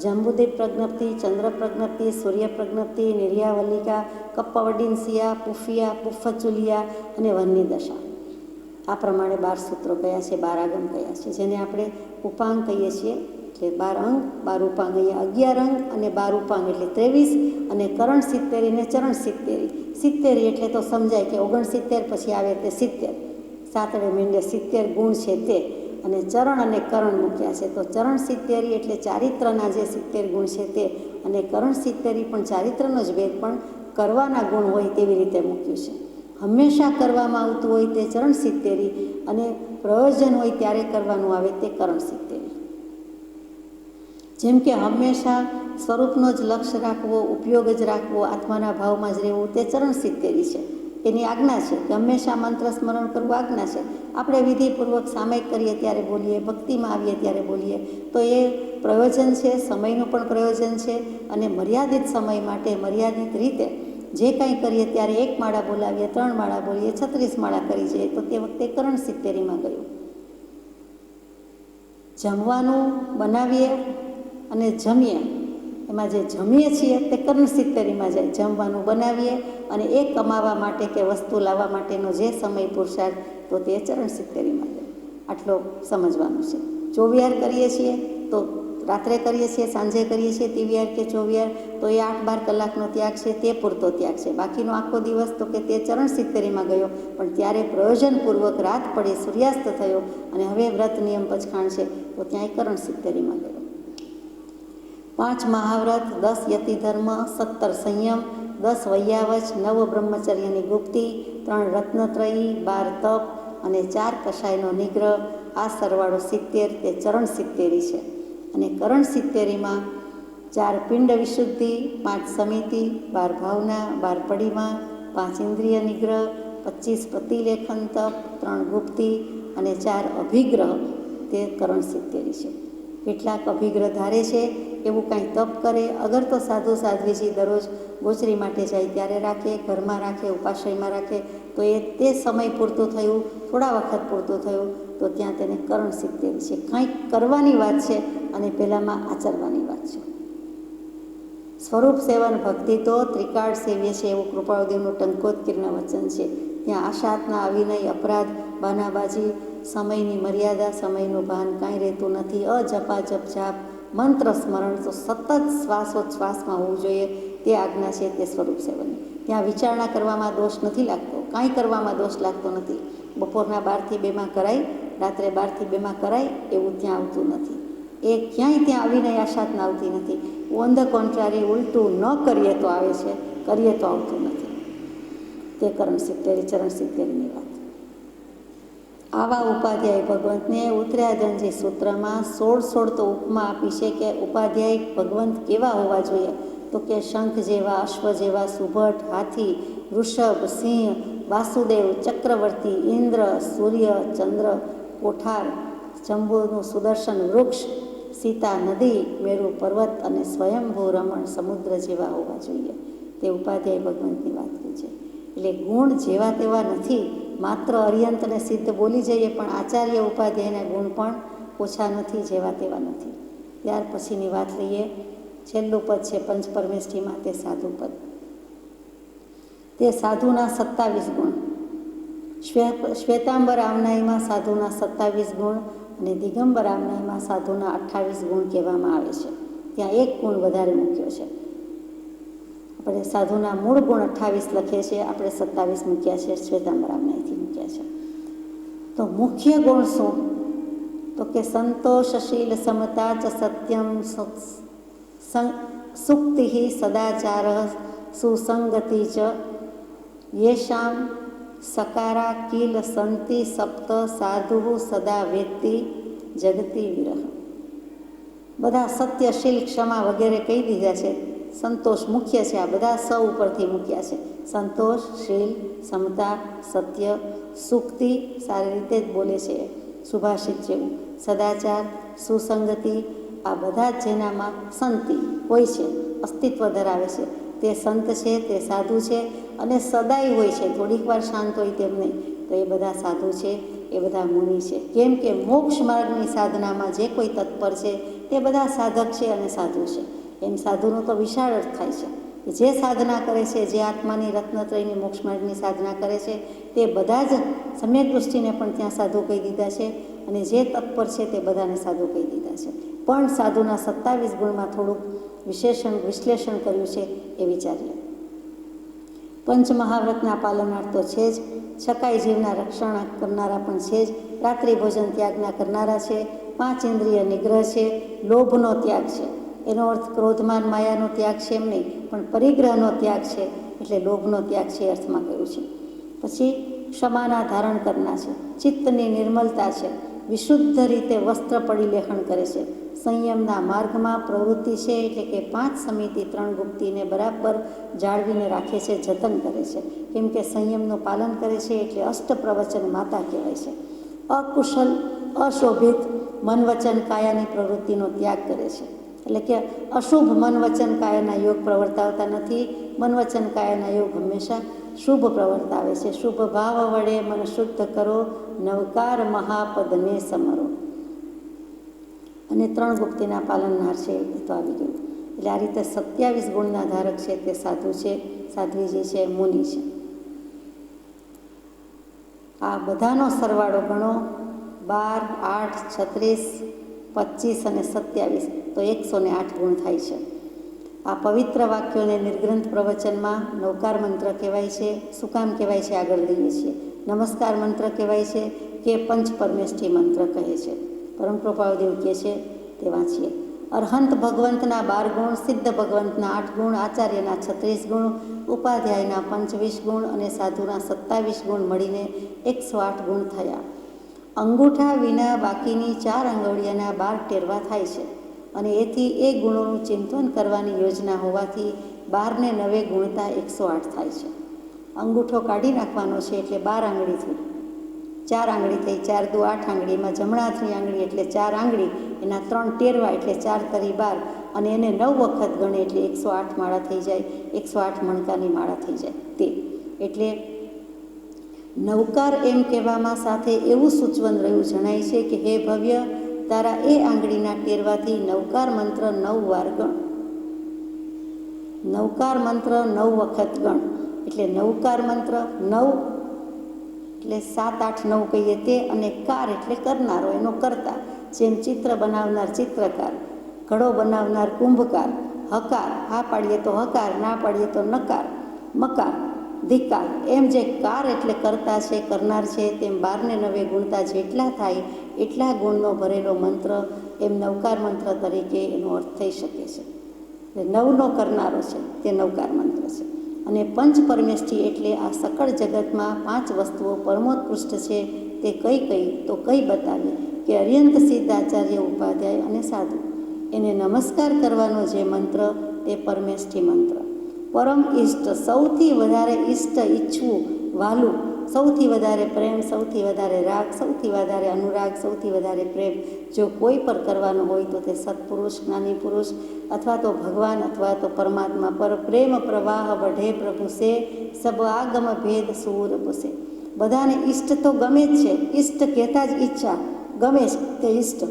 જંબુદીપ પ્રજ્ઞપ્તિ, ચંદ્ર પ્રજ્ઞપ્તિ, સૂર્ય પ્રજ્ઞપ્તિ, નિર્યાવલ્લિકા, કપ્પવડિંસિયા, પુફિયા, પુફચુલિયા અને વનની દશા. આ પ્રમાણે 12 સૂત્રો કયા છે, 12 આગમ કયા છે, જેને આપણે ઉપાંગ કહીએ છીએ. એટલે 12 અંગ 12 ઉપાંગ. અહીંયા 11 અંગ અને 12 ઉપાંગ એટલે 23, અને કરણ 70 ને ચરણ 70. 70 એટલે તો સમજાય કે 69 પછી આવે તે 70, સાતડે મીંડે 70 ગુણ છે તે. અને ચરણ અને કરણ મૂક્યા છે. તો ચરણ 70 એટલે ચારિત્રના જે 70 ગુણ છે તે, અને કરણ 70 પણ ચારિત્રનો જ ભેદ, પણ કરવાના ગુણ હોય તેવી રીતે મૂક્યું છે. હંમેશા કરવામાં આવતું હોય તે ચરણ 70, અને પ્રયોજન હોય ત્યારે કરવાનું આવે તે કરણ 70. જેમ કે હંમેશા સ્વરૂપનો જ લક્ષ્ય રાખવો, ઉપયોગ જ રાખવો, આત્માના ભાવમાં જ રહેવું તે ચરણ 70 છે. એની આજ્ઞા છે કે હંમેશા મંત્ર સ્મરણ કરવું આજ્ઞા છે. આપણે વિધિપૂર્વક સામયિક કરીએ ત્યારે બોલીએ, ભક્તિમાં આવીએ ત્યારે બોલીએ, તો એ પ્રયોજન છે, સમયનું પણ પ્રયોજન છે. અને મર્યાદિત સમય માટે મર્યાદિત રીતે જે કાંઈ કરીએ ત્યારે 1 માળા બોલાવીએ, 3 માળા બોલીએ, 36 માળા કરી જઈએ, તો તે વખતે કરણ 70માં ગયું. જમવાનું બનાવીએ અને જમીએ, એમાં જે જમીએ છીએ તે કરણ 70માં જાય. જમવાનું બનાવીએ અને એ કમાવા માટે કે વસ્તુ લાવવા માટેનો જે સમય પુરુષાર્થ, તો તે ચરણ 70માં જાય. આટલો સમજવાનું છે. ચોવિહાર કરીએ છીએ તો રાત્રે કરીએ છીએ, સાંજે કરીએ છીએ તિવિહાર કે ચોવિહાર, તો એ 8-12 કલાકનો ત્યાગ છે, તે પૂરતો ત્યાગ છે. બાકીનો આખો દિવસ તો કે તે ચરણ 70માં ગયો, પણ ત્યારે પ્રયોજનપૂર્વક રાત પડી, સૂર્યાસ્ત થયો અને હવે વ્રત નિયમ પચખાણ છે, તો ત્યાંય કરણ 70માં ગયો. 5 મહાવ્રત, 10 યતિધર્મ, 17 સંયમ, 10 વૈયાવચ, 9 બ્રહ્મચર્યની ગુપ્તિ, 3 રત્નત્રયી, 12 તપ અને 4 કષાયનો નિગ્રહ. આ સરવાળો 70 તે ચરણ 70 છે. અને કરણ 70માં 4 પિંડ વિશુદ્ધિ, 5 સમિતિ, 12 ભાવના, 12 પડીમાં, 5 ઇન્દ્રિય નિગ્રહ, 25 પ્રતિલેખન તપ, 3 ગુપ્તિ અને 4 અભિગ્રહ તે કરણ 70 છે. કેટલાક અભિગ્રહ ધારે છે, એવું કાંઈ તપ કરે, અગર તો સાધુ સાધ્વીજી દરરોજ ગોચરી માટે જાય ત્યારે રાખે, ઘરમાં રાખે, ઉપાશ્રયમાં રાખે, તો એ તે સમય પૂરતું થયું, થોડા વખત પૂરતું થયું, તો ત્યાં તેને કરણ 70 છે. કંઈક કરવાની વાત છે અને પહેલાંમાં આચરવાની વાત છે. સ્વરૂપ સેવન ભક્તિ તો ત્રિકાળ સેવ્ય છે, એવું કૃપાળુદેવનું ટંકોત્કીર્ણ વચન છે. ત્યાં આશાતના અવિનય, અપરાધ, બાનાબાજી, સમયની મર્યાદા, સમયનું ભાન કાંઈ રહેતું નથી. અજપાજપ જાપ, મંત્ર સ્મરણ તો સતત શ્વાસોચ્છ્વાસમાં હોવું જોઈએ, તે આજ્ઞા છે તે સ્વરૂપ સેવનની. ત્યાં વિચારણા કરવામાં દોષ નથી લાગતો, કાંઈ કરવામાં દોષ લાગતો નથી. બપોરના 12 થી 2માં કરાય, રાત્રે 12 થી 2માં કરાય, એવું ત્યાં આવતું નથી. એ ક્યાંય ત્યાં અવિનય આશાતના આવતી નથી. ઓન ધ કોન્ટ્રારી, ઉલટું ન કરીએ તો આવે છે, કરીએ તો આવતું નથી. તે કરણ 70 ચરણ 70ની વાત. આવા ઉપાધ્યાય ભગવંતને ઉત્તરાધનજી સૂત્રમાં 16 તો ઉપમા આપી છે કે ઉપાધ્યાય ભગવંત કેવા હોવા જોઈએ, તો કે શંખ જેવા, અશ્વ જેવા, સુભટ, હાથી, વૃષભ, સિંહ, વાસુદેવ, ચક્રવર્તી, ઇન્દ્ર, સૂર્ય, ચંદ્ર, કોઠાર, જંબુનું સુદર્શન વૃક્ષ, સીતા નદી, મેરુ પર્વત અને સ્વયંભૂ રમણ સમુદ્ર જેવા હોવા જોઈએ. તે ઉપાધ્યાય ભગવંતની વાત કરી છે. એટલે ગુણ જેવા તેવા નથી, માત્ર અર્યંત અને સિદ્ધ બોલી જઈએ, પણ આચાર્ય ઉપાધ્યાયના ગુણ પણ ઓછા નથી, જેવા તેવા નથી. ત્યાર પછીની વાત લઈએ. છેલ્લું પદ છે પંચપરમેષ્ઠીમાં, તે સાધુ પદ. તે સાધુના 27 ગુણ. શ્વેતાંબર આમનાઈમાં સાધુના 27 ગુણ અને દિગંબર આમનાઈમાં સાધુના 28 ગુણ કહેવામાં આવે છે. ત્યાં એક ગુણ વધારે મૂક્યો છે. આપણે સાધુના મૂળ ગુણ 28 લખીએ છીએ, આપણે 27 મૂક્યા છે, શ્વેતાંબર આમનાઈથી મૂક્યા છે. તો મુખ્ય ગુણ શું? તો તો કે સંતોષશીલ સમતા ચ સત્યમ સુક્તિ સદાચાર સુસંગતિ ચ યેષામ સકારા કિલ સંતિ સપ્ત સાધુ સદા વેત્તિ જગતિ વિરહ. બધા સત્યશીલ ક્ષમા વગેરે કહી દીધા છે. સંતોષ મુખ્ય છે. આ બધા સ ઉપરથી મૂક્યા છે. સંતોષ, શીલ, સમતા, સત્ય, સુક્તિ સારી રીતે જ બોલે છે, સુભાષિત જેવું, સદાચાર, સુસંગતિ, આ બધા જ જેનામાં સંતિ હોય છે, અસ્તિત્વ ધરાવે છે, તે સંત છે, તે સાધુ છે અને સદાય હોય છે, થોડીક વાર શાંત હોય તેમ નહીં, તો એ બધા સાધુ છે, એ બધા મુનિ છે. કેમ કે મોક્ષ માર્ગની સાધનામાં જે કોઈ તત્પર છે તે બધા સાધક છે અને સાધુ છે. એમ સાધુનો તો વિશાળ અર્થ થાય છે કે જે સાધના કરે છે, જે આત્માની રત્નત્રયની મોક્ષ માર્ગની સાધના કરે છે, તે બધા જ સમ્યક દૃષ્ટિને પણ ત્યાં સાધુ કહી દીધા છે અને જે તત્પર છે તે બધાને સાધુ કહી દીધા છે. પણ સાધુના 27 ગુણમાં થોડુંક વિશ્લેષણ કર્યું છે એ વિચારીએ. પંચમહાવ્રતના પાલનાર તો છે જ, છકાઈ જીવના રક્ષણ કરનારા પણ છે જ, રાત્રિ ભોજન ત્યાગના કરનારા છે, 5 ઇન્દ્રિય નિગ્રહ છે, લોભનો ત્યાગ છે. એનો અર્થ ક્રોધમાન માયાનો ત્યાગ છે એમ નહીં, પણ પરિગ્રહનો ત્યાગ છે, એટલે લોભનો ત્યાગ છે એ અર્થમાં કહ્યું છે. પછી ક્ષમાના ધારણ કરનાર છે, ચિત્તની નિર્મલતા છે, વિશુદ્ધ રીતે વસ્ત્ર પરિલેહન કરે છે, સંયમના માર્ગમાં પ્રવૃત્તિ છે, એટલે કે 5 સમિતિ 3 ગુપ્તિને બરાબર જાળવીને રાખે છે, જતન કરે છે. કેમ કે સંયમનું પાલન કરે છે એટલે અષ્ટ પ્રવચન માતા કહેવાય છે. અકુશલ અશોભિત મન વચન કાયાની પ્રવૃત્તિનો ત્યાગ કરે છે, એટલે કે અશુભ મન વચન કાયાના યોગ પ્રવર્તાવતા નથી. મન વચન કાયાના યોગ હંમેશા શુભ પ્રવર્તાવે છે. શુભ ભાવ વડે મન શુદ્ધ કરો, નવકાર મહાપદને સમરો. અને 3 ગુપ્તિના પાલનહાર છે એ તો આવી ગયું. એટલે આ રીતે 27 ગુણના ધારક છે તે સાધુ છે, સાધ્વીજી છે, મુનિ છે. આ બધાનો સરવાળો ગણો, 12, 8, 36, 25 અને 27 તો 108 ગુણ થાય છે. આ પવિત્ર વાક્યોને નિર્ગ્રંથ પ્રવચનમાં નવકાર મંત્ર કહેવાય છે. શું કામ કહેવાય છે આગળ લઈએ છીએ. નમસ્કાર મંત્ર કહેવાય છે કે પંચ પરમેષ્ઠી મંત્ર કહે છે. પરમ કૃપાળુદેવ કહે છે તે વાંચીએ. અરહંત ભગવંતના 12 ગુણ, સિદ્ધ ભગવંતના 8 ગુણ, આચાર્યના 36 ગુણ, ઉપાધ્યાયના 25 ગુણ અને સાધુના 27 ગુણ મળીને 108 ગુણ થયા. અંગૂઠા વિના બાકીની 4 આંગળીઓના 12 ટેરવા થાય છે અને એથી એ ગુણોનું ચિંતન કરવાની યોજના હોવાથી 12 ને 9 ગુણતા 108 થાય છે. અંગૂઠો કાઢી નાખવાનો છે એટલે 12 આંગળી થઈ, 4 આંગળી થઈ, 4 દુ 8 આંગળીમાં જમણા હાથની આંગળી એટલે 4 આંગળી, એના 3 ટેરવા એટલે 4 તરી 12 અને એને 9 વખત ગણે એટલે 108 માળા થઈ જાય, 108 મણકાની માળા થઈ જાય. તે એટલે નવકાર એમ કહેવામાં સાથે એવું સૂચવન રહ્યું જણાય છે કે હે ભવ્ય, તારા એ આંગળીના ટેરવાથી નવકાર મંત્ર 9 વાર ગણ. નવકાર મંત્ર 9 વખત ગણ એટલે નવકાર મંત્ર 9 એટલે 7, 8, 9 કહીએ તે, અને કાર એટલે કરનારો, એનો કરતા. જેમ ચિત્ર બનાવનાર ચિત્રકાર, ઘડો બનાવનાર કુંભકાર, હકાર હા પાડીએ તો હકાર, ના પાડીએ તો નકાર, મકાર, ધિકાર. એમ જે કાર એટલે કરતા છે, કરનાર છે, તેમ 12 ને 9 ગુણતા જેટલા થાય એટલા ગુણનો ભરેલો મંત્ર એમ નવકાર મંત્ર તરીકે એનો અર્થ થઈ શકે છે. નવનો કરનારો છે તે નવકાર મંત્ર છે. અને પંચ પરમેષ્ઠી એટલે આ સકળ જગતમાં 5 વસ્તુઓ પરમોત્કૃષ્ટ છે તે કઈ તો કઈ બતાવી કે અર્યંત સિદ્ધ આચાર્ય, ઉપાધ્યાય અને સાધુ. એને નમસ્કાર કરવાનો જે મંત્ર તે પરમેષ્ઠી મંત્ર. પરમ ઈષ્ટ, સૌથી વધારે ઈષ્ટ, ઈચ્છવું, વાલું, સૌથી વધારે પ્રેમ, સૌથી વધારે રાગ, સૌથી વધારે અનુરાગ, સૌથી વધારે પ્રેમ જો કોઈ પર કરવાનો હોય તો તે સત્પુરુષ, જ્ઞાની પુરુષ અથવા તો ભગવાન અથવા તો પરમાત્મા પર પ્રેમ પ્રવાહ વઢે પ્રભુ સે, સબ આગમ ભેદ સૂર બસે. બધાને ઈષ્ટ તો ગમે જ છે. ઈષ્ટ કહેતા જ ઈચ્છા, ગમે છે તે ઈષ્ટ,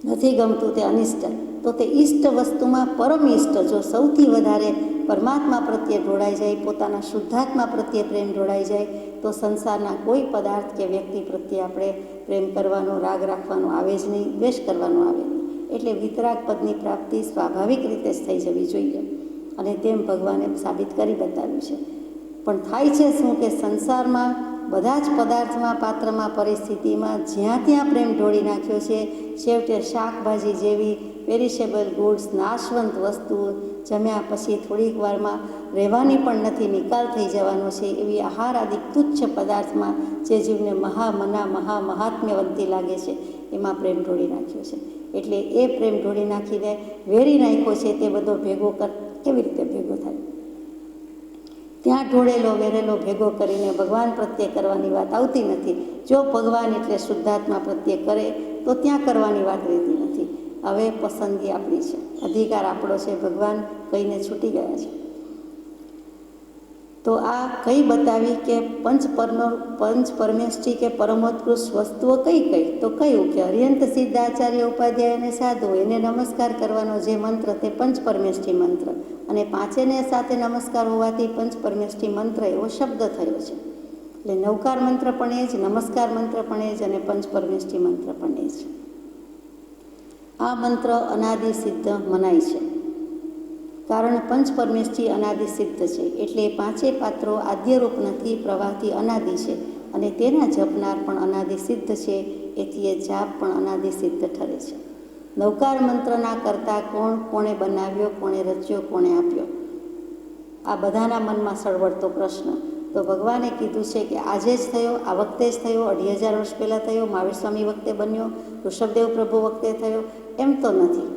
નથી ગમતું તે અનિષ્ટ. તો તે ઈષ્ટ વસ્તુમાં પરમ ઈષ્ટ જો સૌથી વધારે પરમાત્મા પ્રત્યે ઢોળાઈ જાય, પોતાના શુદ્ધાત્મા પ્રત્યે પ્રેમ ઢોળાઈ જાય, તો સંસારના કોઈ પદાર્થ કે વ્યક્તિ પ્રત્યે આપણે પ્રેમ કરવાનો, રાગ રાખવાનો આવે જ નહીં, દ્વેષ કરવાનો આવે નહીં. એટલે વિતરાગ પદની પ્રાપ્તિ સ્વાભાવિક રીતે જ થઈ જવી જોઈએ અને તેમ ભગવાને સાબિત કરી બતાવ્યું છે. પણ થાય છે શું કે સંસારમાં બધા જ પદાર્થમાં, પાત્રમાં, પરિસ્થિતિમાં જ્યાં ત્યાં પ્રેમ ઢોળી નાખ્યો છે. છેવટે શાકભાજી જેવી પેરિશેબલ ગુડ્સ, નાશવંત વસ્તુઓ જમ્યા પછી થોડીક વારમાં રહેવાની પણ નથી, નિકાલ થઈ જવાનો છે એવી આહાર આદિ તુચ્છ પદાર્થમાં જે જીવને મહાત્મ્યવંતી લાગે છે એમાં પ્રેમ ઢોળી નાખ્યો છે. એટલે એ પ્રેમ ઢોળી નાખીને વેરી નાખ્યો છે તે બધો ભેગો કેવી રીતે ભેગો થાય? ત્યાં ઢોળેલો વેરેલો ભેગો કરીને ભગવાન પ્રત્યે કરવાની વાત આવતી નથી. જો ભગવાન એટલે શુદ્ધાત્મા પ્રત્યે કરે તો ત્યાં કરવાની વાત રહેતી નથી. હવે પસંદગી આપણી છે, અધિકાર આપણો છે, ભગવાન કહીને છૂટી ગયા છે. તો આ કઈ બતાવી કે પંચ પરમેષ્ઠી કે પરમોત્કૃષ્ટ વસ્તુઓ કઈ તો કહ્યું કે અર્યંત સિદ્ધ આચાર્ય ઉપાધ્યાય અને સાધુ એને નમસ્કાર કરવાનો જે મંત્ર તે પંચ પરમેષ્ઠી મંત્ર, અને પાંચેને સાથે નમસ્કાર હોવાથી પંચ પરમેષ્ઠી મંત્ર એવો શબ્દ થયો છે. એટલે નવકાર મંત્ર પણ એ જ, નમસ્કાર મંત્ર પણ એ જ, અને પંચ પરમેષ્ઠી મંત્ર પણ એ જ. આ મંત્ર અનાદિ સિદ્ધ મનાય છે, કારણ પંચ પરમેષ્ઠી અનાદિ સિદ્ધ છે. એટલે પાંચેય પાત્રો આદ્યરૂપ નથી, પ્રવાહથી અનાદિ છે, અને તેના જપનાર પણ અનાદિ સિદ્ધ છે. એથી એ જાપ પણ અનાદિ સિદ્ધ ઠરે છે. નવકાર મંત્રના કરતા કોણે બનાવ્યો, કોણે રચ્યો, કોણે આપ્યો? આ બધાના મનમાં સળવળતો પ્રશ્ન. તો ભગવાને કીધું છે કે આજે જ થયો, આ વખતે જ થયો, 2500 વર્ષ પહેલાં થયો, મહાવીર સ્વામી વખતે બન્યો, ઋષભદેવ પ્રભુ વખતે થયો, એમ તો નથી.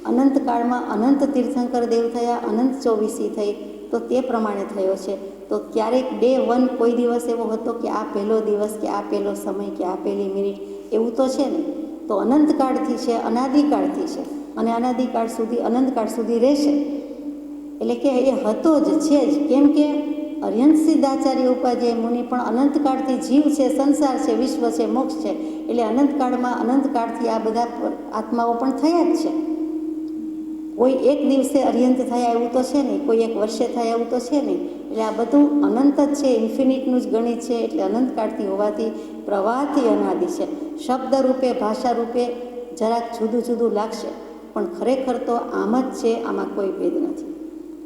અનંતકાળમાં અનંત તીર્થંકર દેવ થયા, અનંત 24 થઈ, તો તે પ્રમાણે થયો છે. તો ક્યારેક ડે 1 કોઈ દિવસ એવો હતો કે આ પહેલો દિવસ, કે આ પહેલો સમય, કે આ પહેલી મિનિટ, એવું તો છે ને. તો અનંતકાળથી છે, અનાદિકાળથી છે, અને અનાદિકાળ સુધી, અનંતકાળ સુધી રહેશે. એટલે કે એ હતો જ, છે જ. કેમ કે અર્યંત સિદ્ધાચાર્ય ઉપાધ્યાય મુનિ પણ અનંતકાળથી જીવ છે, સંસાર છે, વિશ્વ છે, મોક્ષ છે. એટલે અનંતકાળમાં અનંતકાળથી આ બધા આત્માઓ પણ થયા જ છે. કોઈ એક દિવસે અર્યંત થયા એવું તો છે નહીં, કોઈ એક વર્ષે થયા એવું તો છે નહીં. એટલે આ બધું અનંત જ છે, ઇન્ફિનિટનું જ ગણિત છે. એટલે અનંતકાળથી હોવાથી પ્રવાહથી અનાદિ છે. શબ્દ રૂપે, ભાષા રૂપે જરાક જુદું જુદું લાગશે, પણ ખરેખર તો આમ જ છે, આમાં કોઈ ભેદ નથી.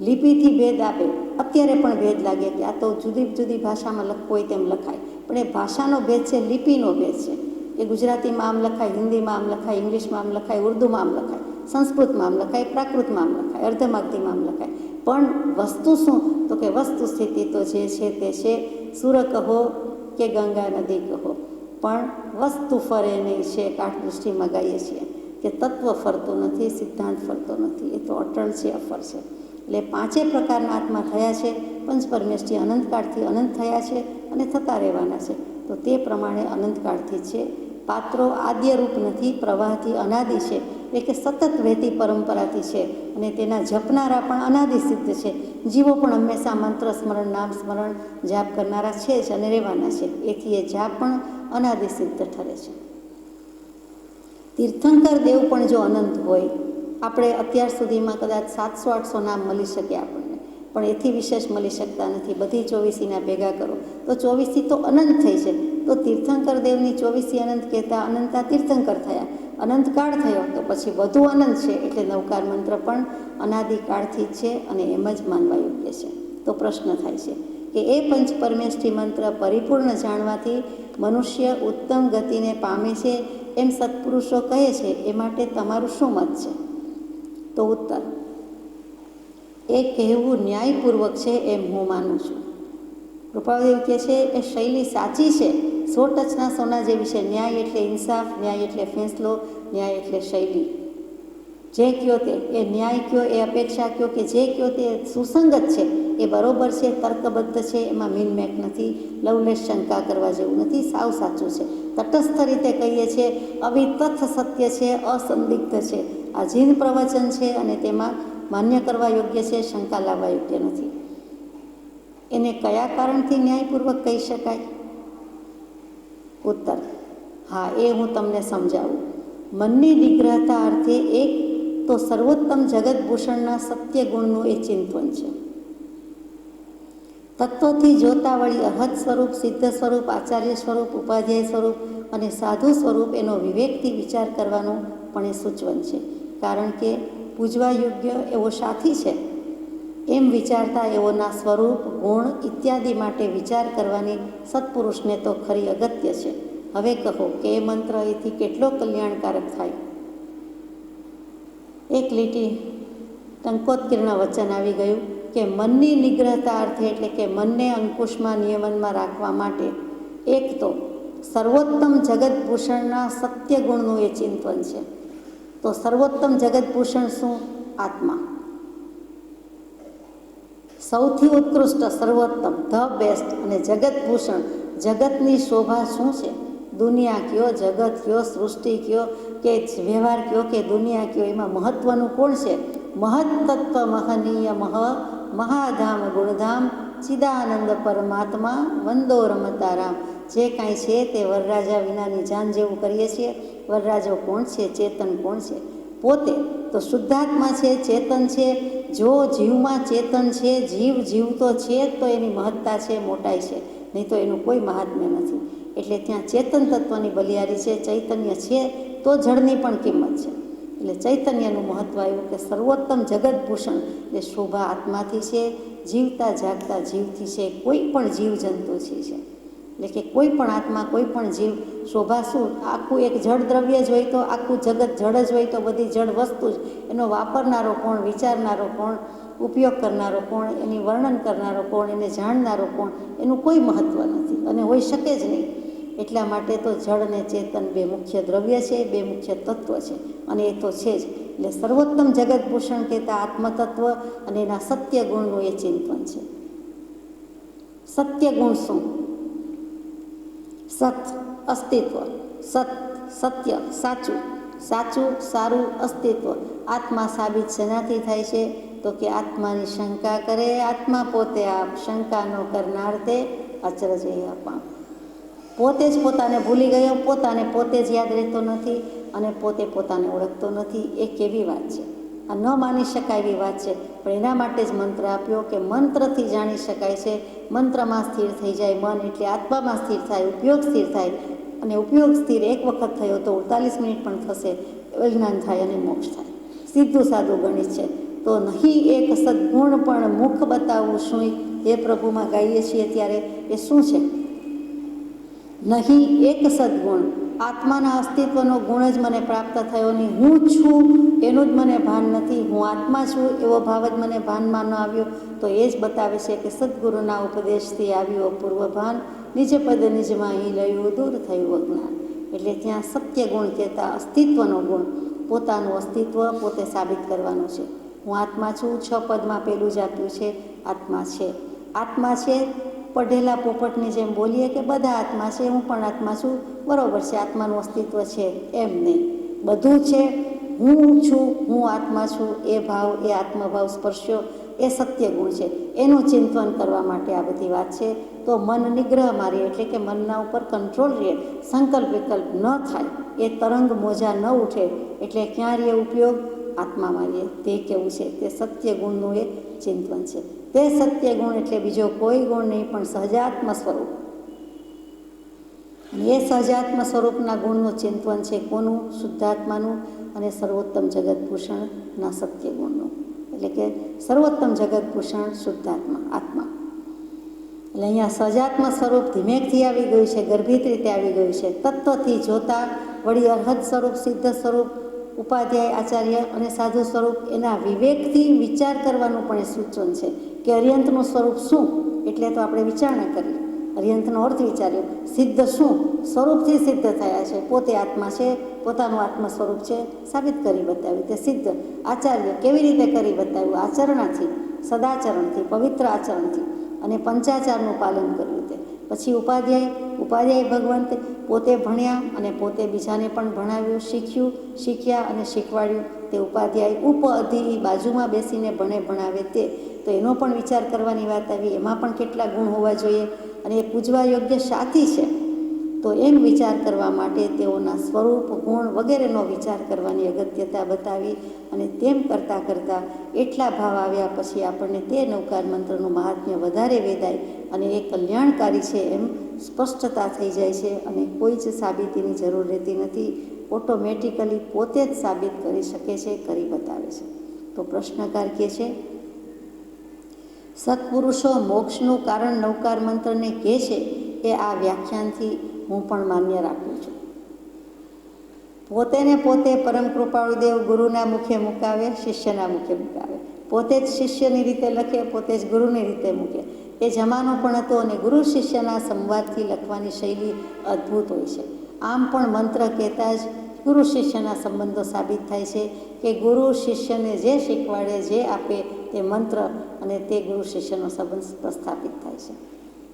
લિપિથી ભેદ આપે, અત્યારે પણ ભેદ લાગે કે આ તો જુદી જુદી ભાષામાં લખવું હોય તેમ લખાય, પણ એ ભાષાનો ભેદ છે, લિપિનો ભેદ છે. કે ગુજરાતીમાં આમ લખાય, હિન્દીમાં આમ લખાય, ઇંગ્લિશમાં આમ લખાય, ઉર્દુમાં આમ લખાય, સંસ્કૃતમાં આમ લખાય, પ્રાકૃતમાં આમ લખાય, અર્ધમાગધીમાં આમ લખાય. પણ વસ્તુ શું? તો કે વસ્તુ સ્થિતિ તો જે છે તે છે. સૂર કહો કે ગંગા નદી કહો, પણ વસ્તુ ફરે નહીં છે. કાઠદૃષ્ટિમાં ગાઈએ છીએ કે તત્વ ફરતું નથી, સિદ્ધાંત ફરતો નથી, એ તો અટળ છે, અફર છે. એટલે પાંચે પ્રકારના આત્મા થયા છે. પંચ પરમેષ્ઠી અનંતકાળથી અનંત થયા છે અને થતા રહેવાના છે. તો તે પ્રમાણે અનંતકાળથી છે. પાત્રો આદ્યરૂપ નથી, પ્રવાહથી અનાદિ છે. એટલે કે સતત વહેતી પરંપરાથી છે, અને તેના જપનારા પણ અનાદિ સિદ્ધ છે. જીવો પણ હંમેશા મંત્ર સ્મરણ, નામ સ્મરણ, જાપ કરનારા છે જ અને રહેવાના છે. એથી એ જાપ પણ અનાદિ સિદ્ધ ઠરે છે. તીર્થંકર દેવ પણ જો અનંત હોય, આપણે અત્યાર સુધીમાં કદાચ 700-800 નામ મળી શકે આપણને, પણ એથી વિશેષ મળી શકતા નથી. બધી 24ના ભેગા કરો તો 24 તો અનંત થઈ છે. તો તીર્થંકર દેવની 24 અનંત કહેતા અનંતા તીર્થંકર થયા, અનંતકાળ થયો, તો પછી વધુ અનંત છે. એટલે નવકાર મંત્ર પણ અનાદિકાળથી જ છે, અને એમ જ માનવા યોગ્ય છે. તો પ્રશ્ન થાય છે કે એ પંચ પરમેષ્ઠી મંત્ર પરિપૂર્ણ જાણવાથી મનુષ્ય ઉત્તમ ગતિને પામે છે એમ સત્પુરુષો કહે છે, એ માટે તમારું શું મત છે? તો ઉત્તર, એ કહેવું ન્યાયપૂર્વક છે એમ હું માનું છું. કૃપાદેવ કહે છે એ શૈલી સાચી છે, 100 ટચના સોના જેવી છે. ન્યાય એટલે ઇન્સાફ, ન્યાય એટલે ફેંસલો, ન્યાય એટલે શૈલી. જે કયો તે, એ ન્યાય કયો, એ અપેક્ષા કયો, કે જે કયો તે સુસંગત છે, એ બરોબર છે, તર્કબદ્ધ છે, એમાં મીનમેક નથી, લવલેશ શંકા કરવા જેવું નથી, સાવ સાચું છે. તટસ્થ રીતે કહીએ છીએ, અવિતથ સત્ય છે, અસંદિગ્ધ છે. આ જીન પ્રવચન છે, અને તેમાં માન્ય કરવા યોગ્ય છે, શંકા લાવવા યોગ્ય નથી. એને કયા કારણથી ન્યાયપૂર્વક કહી શકાય? ઉત્તર, હા, એ હું તમને સમજાવું. મનની નિગ્રહતા અર્થે એક તો સર્વોત્તમ જગતભૂષણના સત્ય ગુણનું એ ચિંતન છે. તત્વથી જોતા વળી અહદ સ્વરૂપ, સિદ્ધ સ્વરૂપ, આચાર્ય સ્વરૂપ, ઉપાધ્યાય સ્વરૂપ અને સાધુ સ્વરૂપ એનો વિવેકથી વિચાર કરવાનો પણ એ સૂચવન છે. કારણ કે પૂજવા યોગ્ય એવો સાથી છે, એમ વિચારતા એઓના સ્વરૂપ ગુણ ઇત્યાદિ માટે વિચાર કરવાની સત્પુરુષને તો ખરી અગત્ય છે. હવે કહો કે એ મંત્ર એથી કેટલો કલ્યાણકારક થાય. એક લીટી ટંકોત્કીર્ણ વચન આવી ગયું કે મનની નિગ્રહતા અર્થે એટલે કે મનને અંકુશમાં નિયમનમાં રાખવા માટે એક તો સર્વોત્તમ જગતભૂષણના સત્ય ગુણનું એ ચિંતન છે. તો સર્વોત્તમ જગતભૂષણ શું? આત્મા. સૌથી ઉત્કૃષ્ટ, સર્વોત્તમ, ધ બેસ્ટ. અને જગતભૂષણ, જગતની શોભા શું છે? દુનિયા કયો, જગત કયો, સૃષ્ટિ કયો કે વ્યવહાર કયો કે દુનિયા કયો, એમાં મહત્વનું કોણ છે? મહત્તત્વ મહનીય મહાધામ ગુણધામ ચિદાનંદ પરમાત્મા વંદો રમતારામ. જે કાંઈ છે તે વરરાજા વિનાની જાન જેવું કરીએ છીએ. વરરાજો કોણ છે? ચેતન કોણ છે? પોતે તો શુદ્ધાત્મા છે, ચેતન છે. જો જીવમાં ચેતન છે, જીવ જીવતો છે તો એની મહત્તા છે, મોટાઈ છે, નહીં તો એનું કોઈ મહાત્મ્ય નથી. એટલે ત્યાં ચેતન તત્વની બલિયારી છે. ચૈતન્ય છે તો જળની પણ કિંમત છે. એટલે ચૈતન્યનું મહત્ત્વ આવ્યું કે સર્વોત્તમ જગતભૂષણ એટલે શોભા આત્માથી છે, જીવતા જાગતા જીવથી છે, કોઈ પણ જીવજંતુથી છે. એટલે કે કોઈ પણ આત્મા, કોઈ પણ જીવ શોભા શું? આખું એક જળ દ્રવ્ય જ હોય તો આખું જગત જળ જ હોય તો બધી જળ વસ્તુ જ. એનો વાપરનારો કોણ? વિચારનારો કોણ? ઉપયોગ કરનારો કોણ? એની વર્ણન કરનારો કોણ? એને જાણનારો કોણ? એનું કોઈ મહત્ત્વ નથી અને હોઈ શકે જ નહીં. એટલા માટે તો જળ અને ચેતન બે મુખ્ય દ્રવ્ય છે, બે મુખ્ય તત્વ છે અને એ તો છે જ. એટલે સર્વોત્તમ જગતભૂષણ કહેતા આત્મતત્વ અને એના સત્ય ગુણનું એ ચિંતન છે. સત્ય ગુણ શું? સત, અસ્તિત્વ. સત્ય, સાચું, સારું, અસ્તિત્વ. આત્મા સાબિત શેનાથી થાય છે? તો કે આત્માની શંકા કરે આત્મા પોતે આપ, શંકા નો કરનાર તે અચરજ આપા. પોતે જ પોતાને ભૂલી ગયો, પોતાને પોતે જ યાદ રહેતો નથી અને પોતે પોતાને ઓળખતો નથી. એ કેવી વાત છે? આ ન માની શકાય એવી વાત છે. પણ એના માટે જ મંત્ર આપ્યો કે મંત્રથી જાણી શકાય છે. મંત્રમાં સ્થિર થઈ જાય મન એટલે આત્મામાં સ્થિર થાય, ઉપયોગ સ્થિર થાય. અને ઉપયોગ સ્થિર એક વખત થયો તો 48 મિનિટ પણ થશે, વિજ્ઞાન થાય અને મોક્ષ થાય. સીધું સાદું ગણિત છે. તો નહીં એક સદગુણ પણ મુખ બતાવવું શું એ પ્રભુમાં ગાઈએ છીએ ત્યારે એ શું છે? નહીં એક સદગુણ, આત્માના અસ્તિત્વનો ગુણ જ મને પ્રાપ્ત થયો નહીં. હું છું એનું જ મને ભાન નથી. હું આત્મા છું એવો ભાવ જ મને ભાનમાં ન આવ્યો. તો એ જ બતાવે છે કે સદગુરુના ઉપદેશથી આવ્યું અપૂર્વ ભાન, નિજ પદ નિજમાં અહીં લયું દૂર થયું અજ્ઞાન. એટલે ત્યાં સત્ય ગુણ કહેતા અસ્તિત્વનો ગુણ, પોતાનું અસ્તિત્વ પોતે સાબિત કરવાનું છે. હું આત્મા છું. 6 પદમાં પેલું જ આપ્યું છે આત્મા છે. આત્મા છે. પઢેલા પોપટની જેમ બોલીએ કે બધા આત્મા છે, હું પણ આત્મા છું, બરાબર છે, આત્માનું અસ્તિત્વ છે, એમ નહીં. બધું છે. હું છું, હું આત્મા છું, એ ભાવ, એ આત્મભાવ સ્પર્શ્યો એ સત્ય ગુણ છે. એનું ચિંતન કરવા માટે આ બધી વાત છે. તો મન નિગ્રહ મારીએ એટલે કે મનના ઉપર કંટ્રોલ રહે, સંકલ્પ વિકલ્પ ન થાય, એ તરંગ મોજા ન ઉઠે. એટલે ક્યાં રહે ઉપયોગ? આત્મામાં રહે. તે કેવું છે? તે સત્ય ગુણનું એ ચિંતન છે. તે સત્ય ગુણ એટલે બીજો કોઈ ગુણ નહીં પણ સહજાત્મ સ્વરૂપ. એ સહજાત્મ સ્વરૂપના ગુણનું ચિંતન છે. કોનું? શુદ્ધાત્માનું અને સર્વોત્તમ જગતભૂષણના સત્ય ગુણનું. એટલે કે સર્વોત્તમ જગતભૂષણ શુદ્ધાત્મા, આત્મા. એટલે અહીંયા સહજાત્મ સ્વરૂપ ધીમેકથી આવી ગયું છે, ગર્ભિત રીતે આવી ગયું છે. તત્વથી જોતા વળી અરહત સ્વરૂપ, સિદ્ધ સ્વરૂપ, ઉપાધ્યાય, આચાર્ય અને સાધુ સ્વરૂપ એના વિવેકથી વિચાર કરવાનું પણ એ સૂચન છે કે અર્યંતનું સ્વરૂપ શું? એટલે તો આપણે વિચારણા કરી, અર્યંતનો અર્થ વિચાર્યો. સિદ્ધ શું? સ્વરૂપથી સિદ્ધ થયા છે. પોતે આત્મા છે, પોતાનું આત્મ સ્વરૂપ છે, સાબિત કરી બતાવ્યું તે સિદ્ધ. આચાર્ય કેવી રીતે કરી બતાવ્યું? આચરણાથી, સદાચરણથી, પવિત્ર આચરણથી અને પંચાચારનું પાલન કર્યું તે. પછી ઉપાધ્યાય ભગવંત પોતે ભણ્યા અને પોતે બીજાને પણ ભણાવ્યું, શીખ્યા અને શીખવાડ્યું તે ઉપાધ્યાય. ઉપઅધિ બાજુમાં બેસીને ભણાવે તે. તો એનો પણ વિચાર કરવાની વાત આવી. એમાં પણ કેટલા ગુણ હોવા જોઈએ અને એ પૂજવા યોગ્ય સાથી છે. તો એમ વિચાર કરવા માટે તેઓના સ્વરૂપ, ગુણ વગેરેનો વિચાર કરવાની અગત્યતા બતાવી. અને તેમ કરતાં કરતાં એટલા ભાવ આવ્યા પછી આપણને તે નવકાર મંત્રનું મહાત્મ્ય વધારે વેદાય અને એ કલ્યાણકારી છે એમ સ્પષ્ટતા થઈ જાય છે. અને કોઈ જ સાબિતીની જરૂર રહેતી નથી. ઓટોમેટિકલી પોતે જ સાબિત કરી શકે છે, કરી બતાવે છે. તો પ્રશ્નકાર કહે છે સત્પુરુષો મોક્ષનું કારણ નવકાર મંત્રને કહે છે એ આ વ્યાખ્યાનથી હું પણ માન્ય રાખું છું. પોતે ને પોતે પરમ કૃપાળુ દેવ ગુરુના મુખે મુકાવે, શિષ્યના મુખે મુકાવે. પોતે જ શિષ્યની રીતે લખે, પોતે જ ગુરુની રીતે મૂકે. એ જમાનો પણ હતો અને ગુરુ શિષ્યના સંવાદથી લખવાની શૈલી અદ્ભુત હોય છે. આમ પણ મંત્ર કહેતા જ ગુરુ શિષ્યના સંબંધો સાબિત થાય છે કે ગુરુ શિષ્યને જે શીખવાડે, જે આપે તે મંત્ર, અને તે ગુરુ શિષ્યનો સંબંધ પ્રસ્થાપિત થાય છે.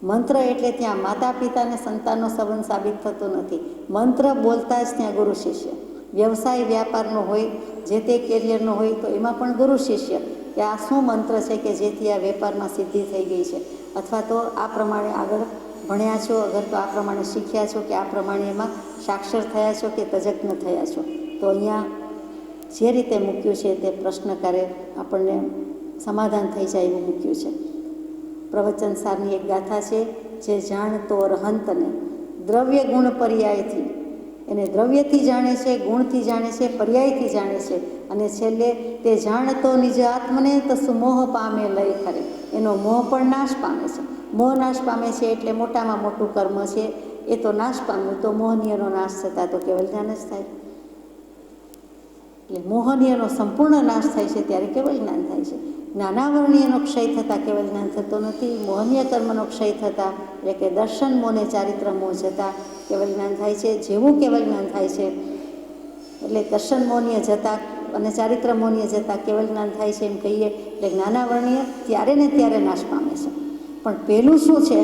મંત્ર એટલે ત્યાં માતા પિતાને સંતાનનો સંબંધ સાબિત થતો નથી. મંત્ર બોલતા જ ત્યાં ગુરુ શિષ્ય. વ્યવસાય વ્યાપારનો હોય, જે તે કેરિયરનો હોય, તો એમાં પણ ગુરુ શિષ્ય કે આ શું મંત્ર છે કે જેથી આ વેપારમાં સિદ્ધિ થઈ ગઈ છે, અથવા તો આ પ્રમાણે આગળ ભણ્યા છો, અગર તો આ પ્રમાણે શીખ્યા છો, કે આ પ્રમાણે એમાં સાક્ષર થયા છો કે તજજ્ઞ થયા છો. તો અહીંયા જે રીતે મૂક્યું છે તે પ્રશ્નકારે આપણને સમાધાન થઈ જાય એવું મૂક્યું છે. પ્રવચન સારની એક ગાથા છે, જે જાણતો અરહંતને દ્રવ્ય ગુણ પર્યાયથી, એને દ્રવ્યથી જાણે છે, ગુણથી જાણે છે, પર્યાયથી જાણે છે, અને છેલ્લે તે જાણતો નિજ આત્મને તસુ મોહ પામે લય ખરે. એનો મોહ પણ નાશ પામે છે. મોહ નાશ પામે છે એટલે મોટામાં મોટું કર્મ છે એ તો નાશ પામ્યું, તો મોહનીયનો નાશ થતાં તો કેવલ જ્ઞાન જ થાય. એટલે મોહનીયનો સંપૂર્ણ નાશ થાય છે ત્યારે કેવલ જ્ઞાન થાય છે. જ્ઞાનાવરણીયનો ક્ષય થતાં કેવલ જ્ઞાન થતો નથી. મોહનીય કર્મનો ક્ષય થતાં, એટલે કે દર્શન મોને ચારિત્ર મોહ જતાં કેવલ જ્ઞાન થાય છે. જેવું કેવલ જ્ઞાન થાય છે એટલે દર્શન મોહનીય જતાં અને ચારિત્ર મોહનીય જતાં કેવલ જ્ઞાન થાય છે એમ કહીએ, એટલે જ્ઞાનાવરણીય ત્યારે ને ત્યારે નાશ પામે છે. પણ પહેલું શું છે,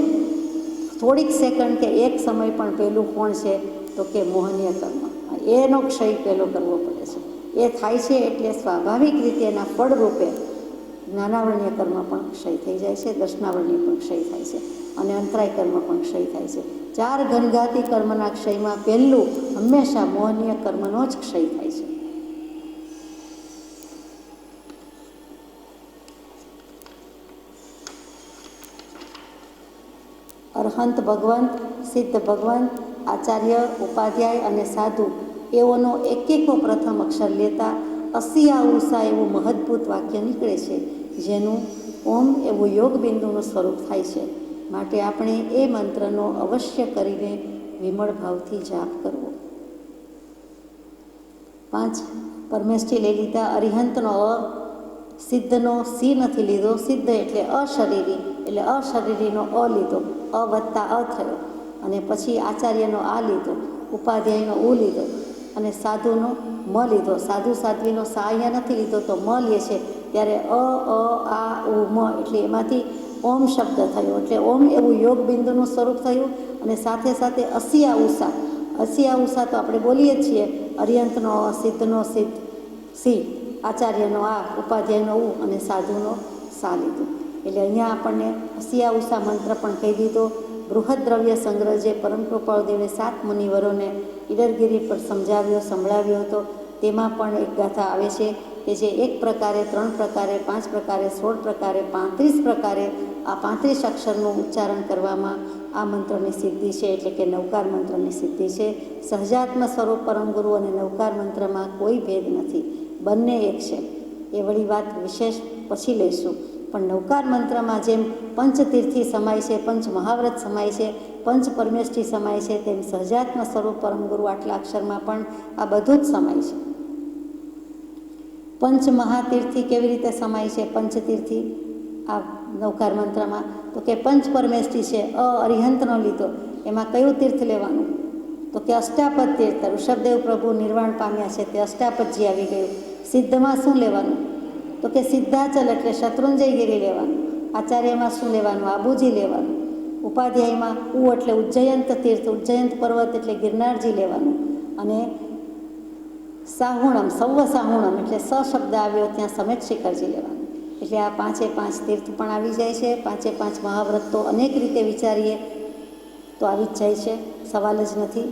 થોડીક સેકન્ડ કે એક સમય પણ પહેલું કોણ છે, તો કે મોહનીય કર્મ. એનો ક્ષય પહેલો કરવો પડે છે. એ થાય છે એટલે સ્વાભાવિક રીતે એના ફળરૂપે જ્ઞાનાવરણીય કર્મ પણ ક્ષય થઈ જાય છે, દર્શનાવરણીય પણ ક્ષય થાય છે, અને અંતરાય કર્મ પણ ક્ષય થાય છે. 4 ઘનઘાતી કર્મના ક્ષયમાં પહેલું હંમેશા મોહનીય કર્મનો જ ક્ષય થાય છે. અરહંત ભગવંત, સિદ્ધ ભગવંત, આચાર્ય, ઉપાધ્યાય અને સાધુ એઓનો એકેકો પ્રથમ અક્ષર લેતા 80 ઉષા એવું મહદભૂત વાક્ય નીકળે છે, જેનું ઓમ એવું યોગ બિંદુનું સ્વરૂપ થાય છે. માટે આપણે એ મંત્રનો અવશ્ય કરીને વિમળ ભાવથી જાપ કરવો. 5 પરમેષ્ઠી લઈ લીધા. અરિહંતનો અ, સિદ્ધનો સી નથી લીધો. સિદ્ધ એટલે અશરીરી, એટલે અશરીરીનો અ લીધો, અ વત્તા અ થયો, અને પછી આચાર્યનો આ લીધો, ઉપાધ્યાયનો ઉ લીધો, અને સાધુનો મ લીધો. સાધુ સાધ્વીનો સા અહીંયા નથી લીધો, તો મ લે છે ત્યારે અ, આ, ઉ, મ, એટલે એમાંથી ઓમ શબ્દ થયો. એટલે ઓમ એવું યોગ બિંદુનું સ્વરૂપ થયું. અને સાથે સાથે 80 ઉષા. 80 ઉષા તો આપણે બોલીએ જ છીએ. અરિહંતનો અ, સિદ્ધનો સિદ્ધ સી, આચાર્યનો આ, ઉપાધ્યાયનો ઉ, અને સાધુનો સા લીધું. એટલે અહીંયા આપણને 80 ઉષા મંત્ર પણ કહી દીધો. બૃહદ દ્રવ્ય સંગ્રહ જે પરમ કૃપાળુ દેવે 7 મુનિવરોને ઈડરગીરી પર સંભળાવ્યો હતો, તેમાં પણ એક ગાથા આવે છે કે જે 1 પ્રકારે, 3 પ્રકારે, 5 પ્રકારે, 16 પ્રકારે, 35 પ્રકારે આ 35 અક્ષરનું ઉચ્ચારણ કરવામાં આ મંત્રની સિદ્ધિ છે. એટલે કે નવકાર મંત્રની સિદ્ધિ છે. સહજાત્મ સ્વરૂપ પરમ ગુરુ અને નવકાર મંત્રમાં કોઈ ભેદ નથી, બંને એક છે. એ વળી વાત વિશેષ પછી લઈશું. પણ નવકાર મંત્રમાં જેમ પંચતીર્થી સમાય છે, પંચ મહાવ્રત સમાય છે, પંચ પરમેષ્ઠી સમાય છે, તેમ સહજાત્મ સ્વરૂપ પરમ ગુરુ આટલા અક્ષરમાં પણ આ બધું જ સમાય છે. પંચ મહાતીર્થી કેવી રીતે સમાય છે? પંચતીર્થી આ નવકાર મંત્રમાં, તો કે પંચ પરમેષ્ઠી છે. અરિહંતનો લીધો, એમાં કયું તીર્થ લેવાનું? તો કે અષ્ટાપદ તીર્થ. ઋષભદેવ પ્રભુ નિર્વાણ પામ્યા છે તે અષ્ટાપદજી આવી ગયું. સિદ્ધમાં શું લેવાનું? તો કે સિદ્ધાચલ એટલે શત્રુંજયગીરી લેવાનું. આચાર્યમાં શું લેવાનું? આબુજી લેવાનું. ઉપાધ્યાયમાં ઉ એટલે ઉજ્જયંત તીર્થ, ઉજ્જયંત પર્વત એટલે ગિરનારજી લેવાનું. અને સાહુણમ, સૌવ સાહુણમ એટલે સ શબ્દ આવ્યો ત્યાં સમેત શિખરજી લેવાનું. એટલે આ 5 તીર્થ પણ આવી જાય છે. 5 મહાવ્રત તો અનેક રીતે વિચારીએ તો આવી જ જાય છે, સવાલ જ નથી.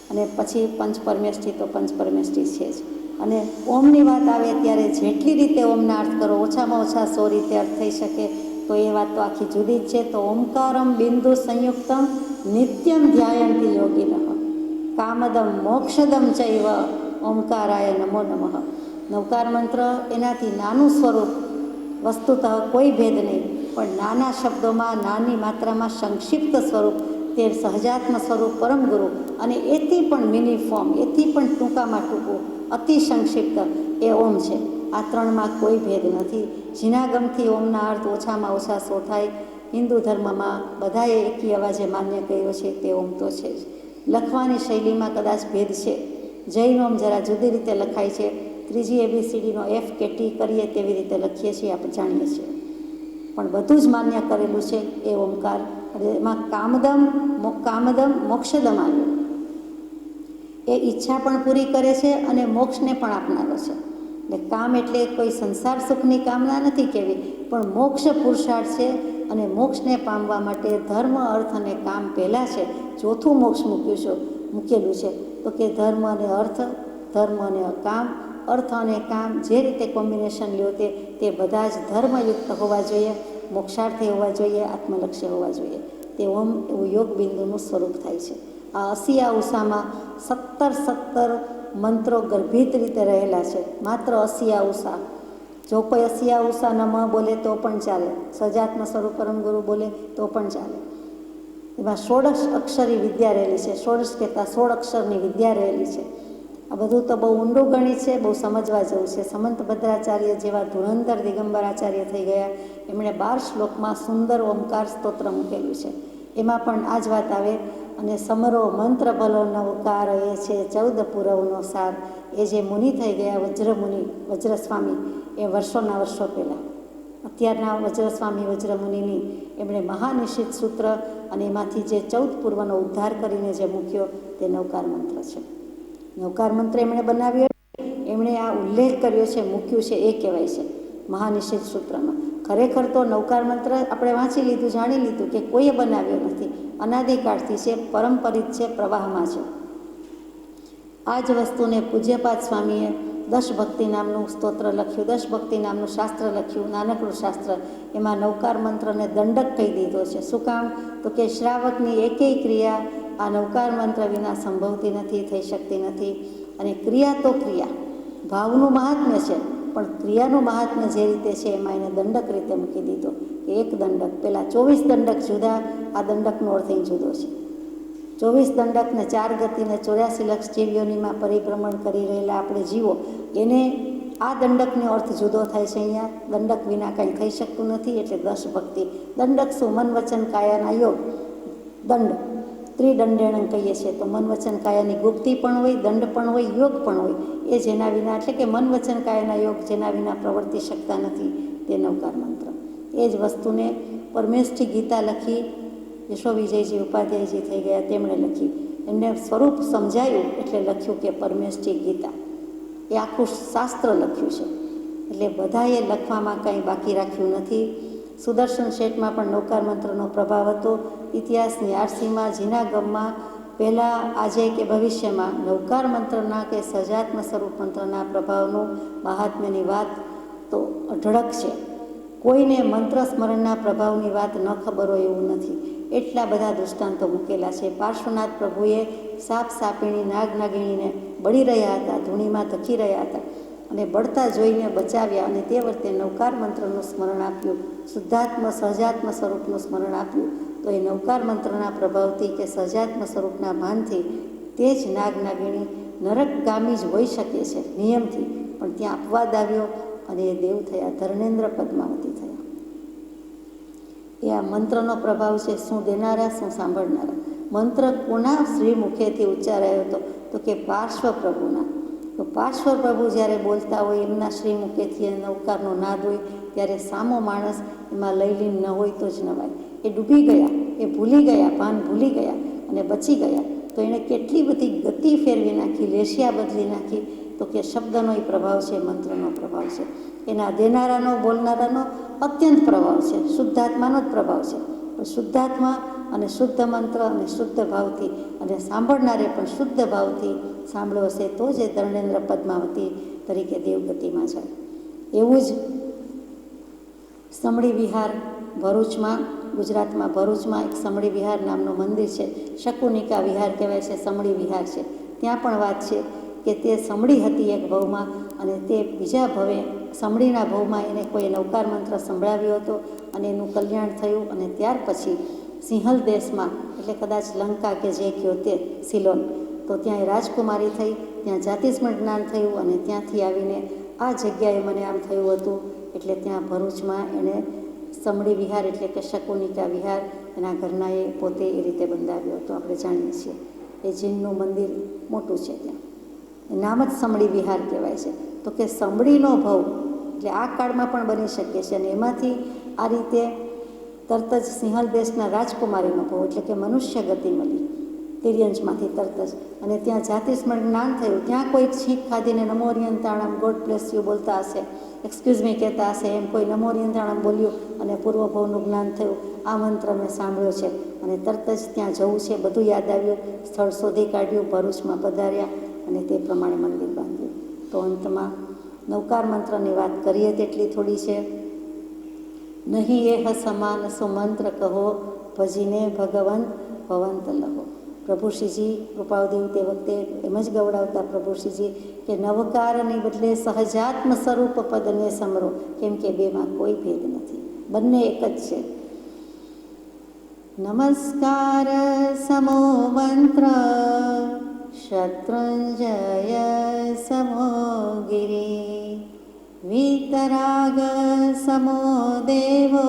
અને પછી પંચ પરમેષ્ઠી તો પંચ પરમેષ્ઠી છે જ. અને ઓમની વાત આવે ત્યારે જેટલી રીતે ઓમના અર્થ કરો, ઓછામાં ઓછા 100 રીતે અર્થ થઈ શકે, તો એ વાત તો આખી જુદી જ છે. તો ઓમકારમ બિંદુ સંયુક્તમ નિત્યમ ધ્યાયંતી યોગિનઃ કામદમ મોક્ષદમ ચૈવ ઓમકારાય નમો નમઃ. નવકાર મંત્ર એનાથી નાનું સ્વરૂપ વસ્તુતઃ કોઈ ભેદ નહીં, પણ નાના શબ્દોમાં નાની માત્રામાં સંક્ષિપ્ત સ્વરૂપ તે સહજાત્મ સ્વરૂપ પરમ ગુરુ, અને એથી પણ મિની ફોર્મ, એથી પણ ટૂંકામાં ટૂંકું અતિ સંક્ષિપ્ત એ ઓમ છે. આ ત્રણમાં કોઈ ભેદ નથી. જીનાગમથી ઓમના અર્થ ઓછામાં ઓછા 100 થાય. હિન્દુ ધર્મમાં બધાએ એકી અવાજે માન્ય કર્યો છે તે ઓમ તો છે જ. લખવાની શૈલીમાં કદાચ ભેદ છે. જૈન ઓમ જરા જુદી રીતે લખાય છે. ત્રીજી ABCDનો F કે T કરીએ તેવી રીતે લખીએ છીએ, આપણે જાણીએ છીએ, પણ બધું જ માન્ય કરેલું છે એ ઓમકાર. એમાં કામદમ મોક્ષદમ આવ્યું. એ ઈચ્છા પણ પૂરી કરે છે અને મોક્ષને પણ આપનારો છે. એટલે કામ એટલે કોઈ સંસાર સુખની કામના નથી કહેવી, પણ મોક્ષ પુરુષાર્થ છે, અને મોક્ષને પામવા માટે ધર્મ, અર્થ અને કામ પહેલાં છે. ચોથું મોક્ષ મૂકેલું છે, તો કે ધર્મ અને અર્થ, ધર્મ અને કામ, અર્થ અને કામ જે રીતે કોમ્બિનેશન લ્યો તે બધા જ ધર્મયુક્ત હોવા જોઈએ, મોક્ષાર્થી હોવા જોઈએ, આત્મલક્ષ્ય હોવા જોઈએ. તે ઓમ એવું યોગ બિંદુનું સ્વરૂપ થાય છે. આ 80 ઉષામાં 17 મંત્રો ગર્ભિત રીતે રહેલા છે. માત્ર 80 ઉષા. જો કોઈ 80 ઉષા નમ બોલે તો પણ ચાલે, સજાત્મ સ્વરૂપ પરમ ગુરુ બોલે તો પણ ચાલે. એમાં 16 અક્ષરી વિદ્યા રહેલી છે. 16 કહેતા 16 અક્ષરની વિદ્યા રહેલી છે. આ બધું તો બહુ ઊંડું ગણિત છે, બહુ સમજવા જેવું છે. સમંત ભદ્રાચાર્ય જેવા ધુરંધર દિગંબરાચાર્ય થઈ ગયા, એમણે 12 શ્લોકમાં સુંદર ઓમકાર સ્તોત્ર મૂકેલું છે. એમાં પણ આ જ વાત આવે. અને સમરો મંત્ર ભલો નવકાર એ છે 14 પુરવનો સાર. એ જે મુનિ થઈ ગયા વજ્રમુનિ, વજ્રસ્વામી, એ વર્ષોના વર્ષો પહેલાં, અત્યારના વજ્રસ્વામી વજ્રમુનિની, એમણે મહાનિષિદ્ધ સૂત્ર અને એમાંથી જે 14 પૂર્વનો ઉદ્ધાર કરીને જે મૂક્યો તે નવકાર મંત્ર છે. નવકાર મંત્ર એમણે બનાવ્યો, એમણે આ ઉલ્લેખ કર્યો છે, મૂક્યું છે, એ કહેવાય છે મહાનિષિદ્ધ સૂત્રમાં. ખરેખર તો નવકાર મંત્ર આપણે વાંચી લીધું, જાણી લીધું કે કોઈએ બનાવ્યો નથી, અનાદિકાળથી છે, પરંપરિત છે, પ્રવાહમાં છે. આ જ વસ્તુને પૂજ્યપાદ સ્વામીએ દશભક્તિ નામનું સ્તોત્ર લખ્યું, દશભક્તિ નામનું શાસ્ત્ર લખ્યું, નાનકડું શાસ્ત્ર. એમાં નવકાર મંત્રને દંડક કહી દીધો છે. શું કામ? તો કે શ્રાવકની એકેય ક્રિયા આ નવકાર મંત્ર વિના સંભવતી નથી, થઈ શકતી નથી. અને ક્રિયા તો ક્રિયા, ભાવનું મહાત્મ્ય છે, પણ ક્રિયાનું મહાત્મ્ય જે રીતે છે એમાં એને દંડક રીતે મૂકી દીધો કે એક દંડક. પહેલાં 24 દંડક જુદા, આ દંડકનો અર્થ અહીં જુદો છે. 24 દંડકને 4 ગતિને 84 લક્ષ જીવયોનીમાં પરિભ્રમણ કરી રહેલા આપણે જીવો, એને આ દંડકનો અર્થ જુદો થાય છે. અહીંયા દંડક વિના કંઈ થઈ શકતું નથી, એટલે દશભક્તિ. દંડક શું? મન વચન કાયાના યોગ. દંડ ત્રિદંડેણ કહીએ છીએ, તો મન વચન કાયાની ગુપ્તિ પણ હોય, દંડ પણ હોય, યોગ પણ હોય. એ જેના વિના, એટલે કે મન વચન કાયાના યોગ જેના વિના પ્રવર્તી શકતા નથી, તે નવકાર મંત્ર. એ જ વસ્તુને પરમેષ્ઠી ગીતા લખી, યશો વિજયજી ઉપાધ્યાયજી થઈ ગયા, તેમણે લખી. એમને સ્વરૂપ સમજાયું એટલે લખ્યું કે પરમેષ્ઠી ગીતા. એ આખું શાસ્ત્ર લખ્યું છે. એટલે બધાએ લખવામાં કંઈ બાકી રાખ્યું નથી. સુદર્શન શેઠમાં પણ નવકાર મંત્રનો પ્રભાવ હતો. ઇતિહાસની આરસીમાં, જીનાગમમાં, પહેલાં, આજે કે ભવિષ્યમાં નવકાર મંત્રના કે સજાત્મ સ્વરૂપ મંત્રના પ્રભાવનું, મહાત્મ્યની વાત તો અઢળક છે. કોઈને મંત્ર સ્મરણના પ્રભાવની વાત ન ખબર હોય એવું નથી. એટલા બધા દૃષ્ટાંતો મૂકેલા છે. પાર્શ્વનાથ પ્રભુએ સાપ સાપીણી નાગ નાગીણીને બળી રહ્યા હતા, ધૂણીમાં ધકી રહ્યા હતા, અને બળતા જોઈને બચાવ્યા, અને તે વર્તે નવકાર મંત્રનું સ્મરણ આપ્યું, શુદ્ધાત્મ સહજાત્મ સ્વરૂપનું સ્મરણ આપ્યું. તો એ નવકાર મંત્રના પ્રભાવથી કે સહજાત્મ સ્વરૂપના ભાનથી તે જ નાગ નાગીણી નરકગામી જ હોઈ શકે છે નિયમથી, પણ ત્યાં અપવાદ આવ્યો અને એ દેવ થયા, ધર્મેન્દ્ર પદ્માવતી થયા. એ આ મંત્રનો પ્રભાવ છે. શું દેનારા, શું સાંભળનારા. મંત્ર કોના શ્રી મુખેથી ઉચ્ચારાયો હતો? તો કે પાર્શ્વ પ્રભુના. તો પાર્શ્વ પ્રભુ જ્યારે બોલતા હોય, એમના શ્રી મુખેથી નવકારનો નાદ હોય, ત્યારે સામો માણસ એમાં લયલીન ન હોય તો જ નવાય. એ ડૂબી ગયા, એ ભૂલી ગયા, ભાન ભૂલી ગયા અને બચી ગયા. તો એણે કેટલી બધી ગતિ ફેરવી નાખી, લેશિયા બદલી નાખી. તો કે શબ્દનો એ પ્રભાવ છે, મંત્રનો પ્રભાવ છે. એના દેનારાનો, બોલનારાનો અત્યંત પ્રભાવ છે, શુદ્ધાત્માનો જ પ્રભાવ છે. પણ શુદ્ધાત્મા અને શુદ્ધ મંત્ર અને શુદ્ધ ભાવથી, અને સાંભળનારે પણ શુદ્ધ ભાવથી સાંભળ્યો હશે તો જ એ ધર્મેન્દ્ર પદ્માવતી તરીકે દેવગતિમાં જાય. એવું જ સમળી વિહાર ભરૂચમાં, ગુજરાતમાં ભરૂચમાં એક સમળી વિહાર નામનું મંદિર છે. શકુનિકા વિહાર કહેવાય છે, સમળી વિહાર છે. ત્યાં પણ વાત છે કે તે સમળી હતી એક ભવમાં, અને તે બીજા ભવે સમડીના ભવમાં એને કોઈ નવકાર મંત્ર સંભળાવ્યો હતો અને એનું કલ્યાણ થયું. અને ત્યાર પછી સિંહલ દેશમાં, એટલે કદાચ લંકા કે જે કહો તે સિલોન, તો ત્યાં એ રાજકુમારી થઈ, ત્યાં જાતિસ્મરણ જ્ઞાન થયું અને ત્યાંથી આવીને આ જગ્યાએ મને આમ થયું હતું. એટલે ત્યાં ભરૂચમાં એણે સમડી વિહાર એટલે કે શકુનિકા વિહાર એના ઘરનાએ પોતે એ રીતે બંધાવ્યો હતો. આપણે જાણીએ છીએ એ જીનનું મંદિર મોટું છે ત્યાં, નામ જ સમડી વિહાર કહેવાય છે. તો કે સમડીનો ભવ એટલે આ કાળમાં પણ બની શકે છે. અને એમાંથી આ રીતે તરત જ સિંહલ દેશના રાજકુમારીનો ભવ એટલે કે મનુષ્ય ગતિ મળી તિર્યંશમાંથી તરત જ. અને ત્યાં જાતિસ્મરણ જ્ઞાન થયું. ત્યાં કોઈક છીંક ખાધીને નમોરિયંતાણમ ગોડ બ્લેસ યુ બોલતા હશે, એક્સક્યુઝ મી કહેતા હશે, એમ કોઈ નમોરિયંતાણમ બોલ્યું અને પૂર્વભવનું જ્ઞાન થયું. આ મંત્ર મેં સાંભળ્યો છે અને તરત જ ત્યાં જવું છે, બધું યાદ આવ્યું, સ્થળ શોધી કાઢ્યું, ભરૂચમાં પધાર્યા અને તે પ્રમાણે મંદિર બાંધ્યું. તો અંતમાં નવકાર મંત્રની વાત કરીએ તેટલી થોડી છે. નહીં એહ સમાન સુમંત્ર કહો, ભજીને ભગવંત ભવંત લહો. પ્રભુશ્રીજી કૃપાળદેવ તે વખતે એમ જ ગવડાવતા પ્રભુશ્રીજી કે નવકારની બદલે સહજાત્મ સ્વરૂપ પદને સમરો, કેમ કે બેમાં કોઈ ભેદ નથી, બંને એક જ છે. નમસ્કાર સમો મંત્ર શત્રુંજય સમો ગિરી, વીતરાગ સમો દેવો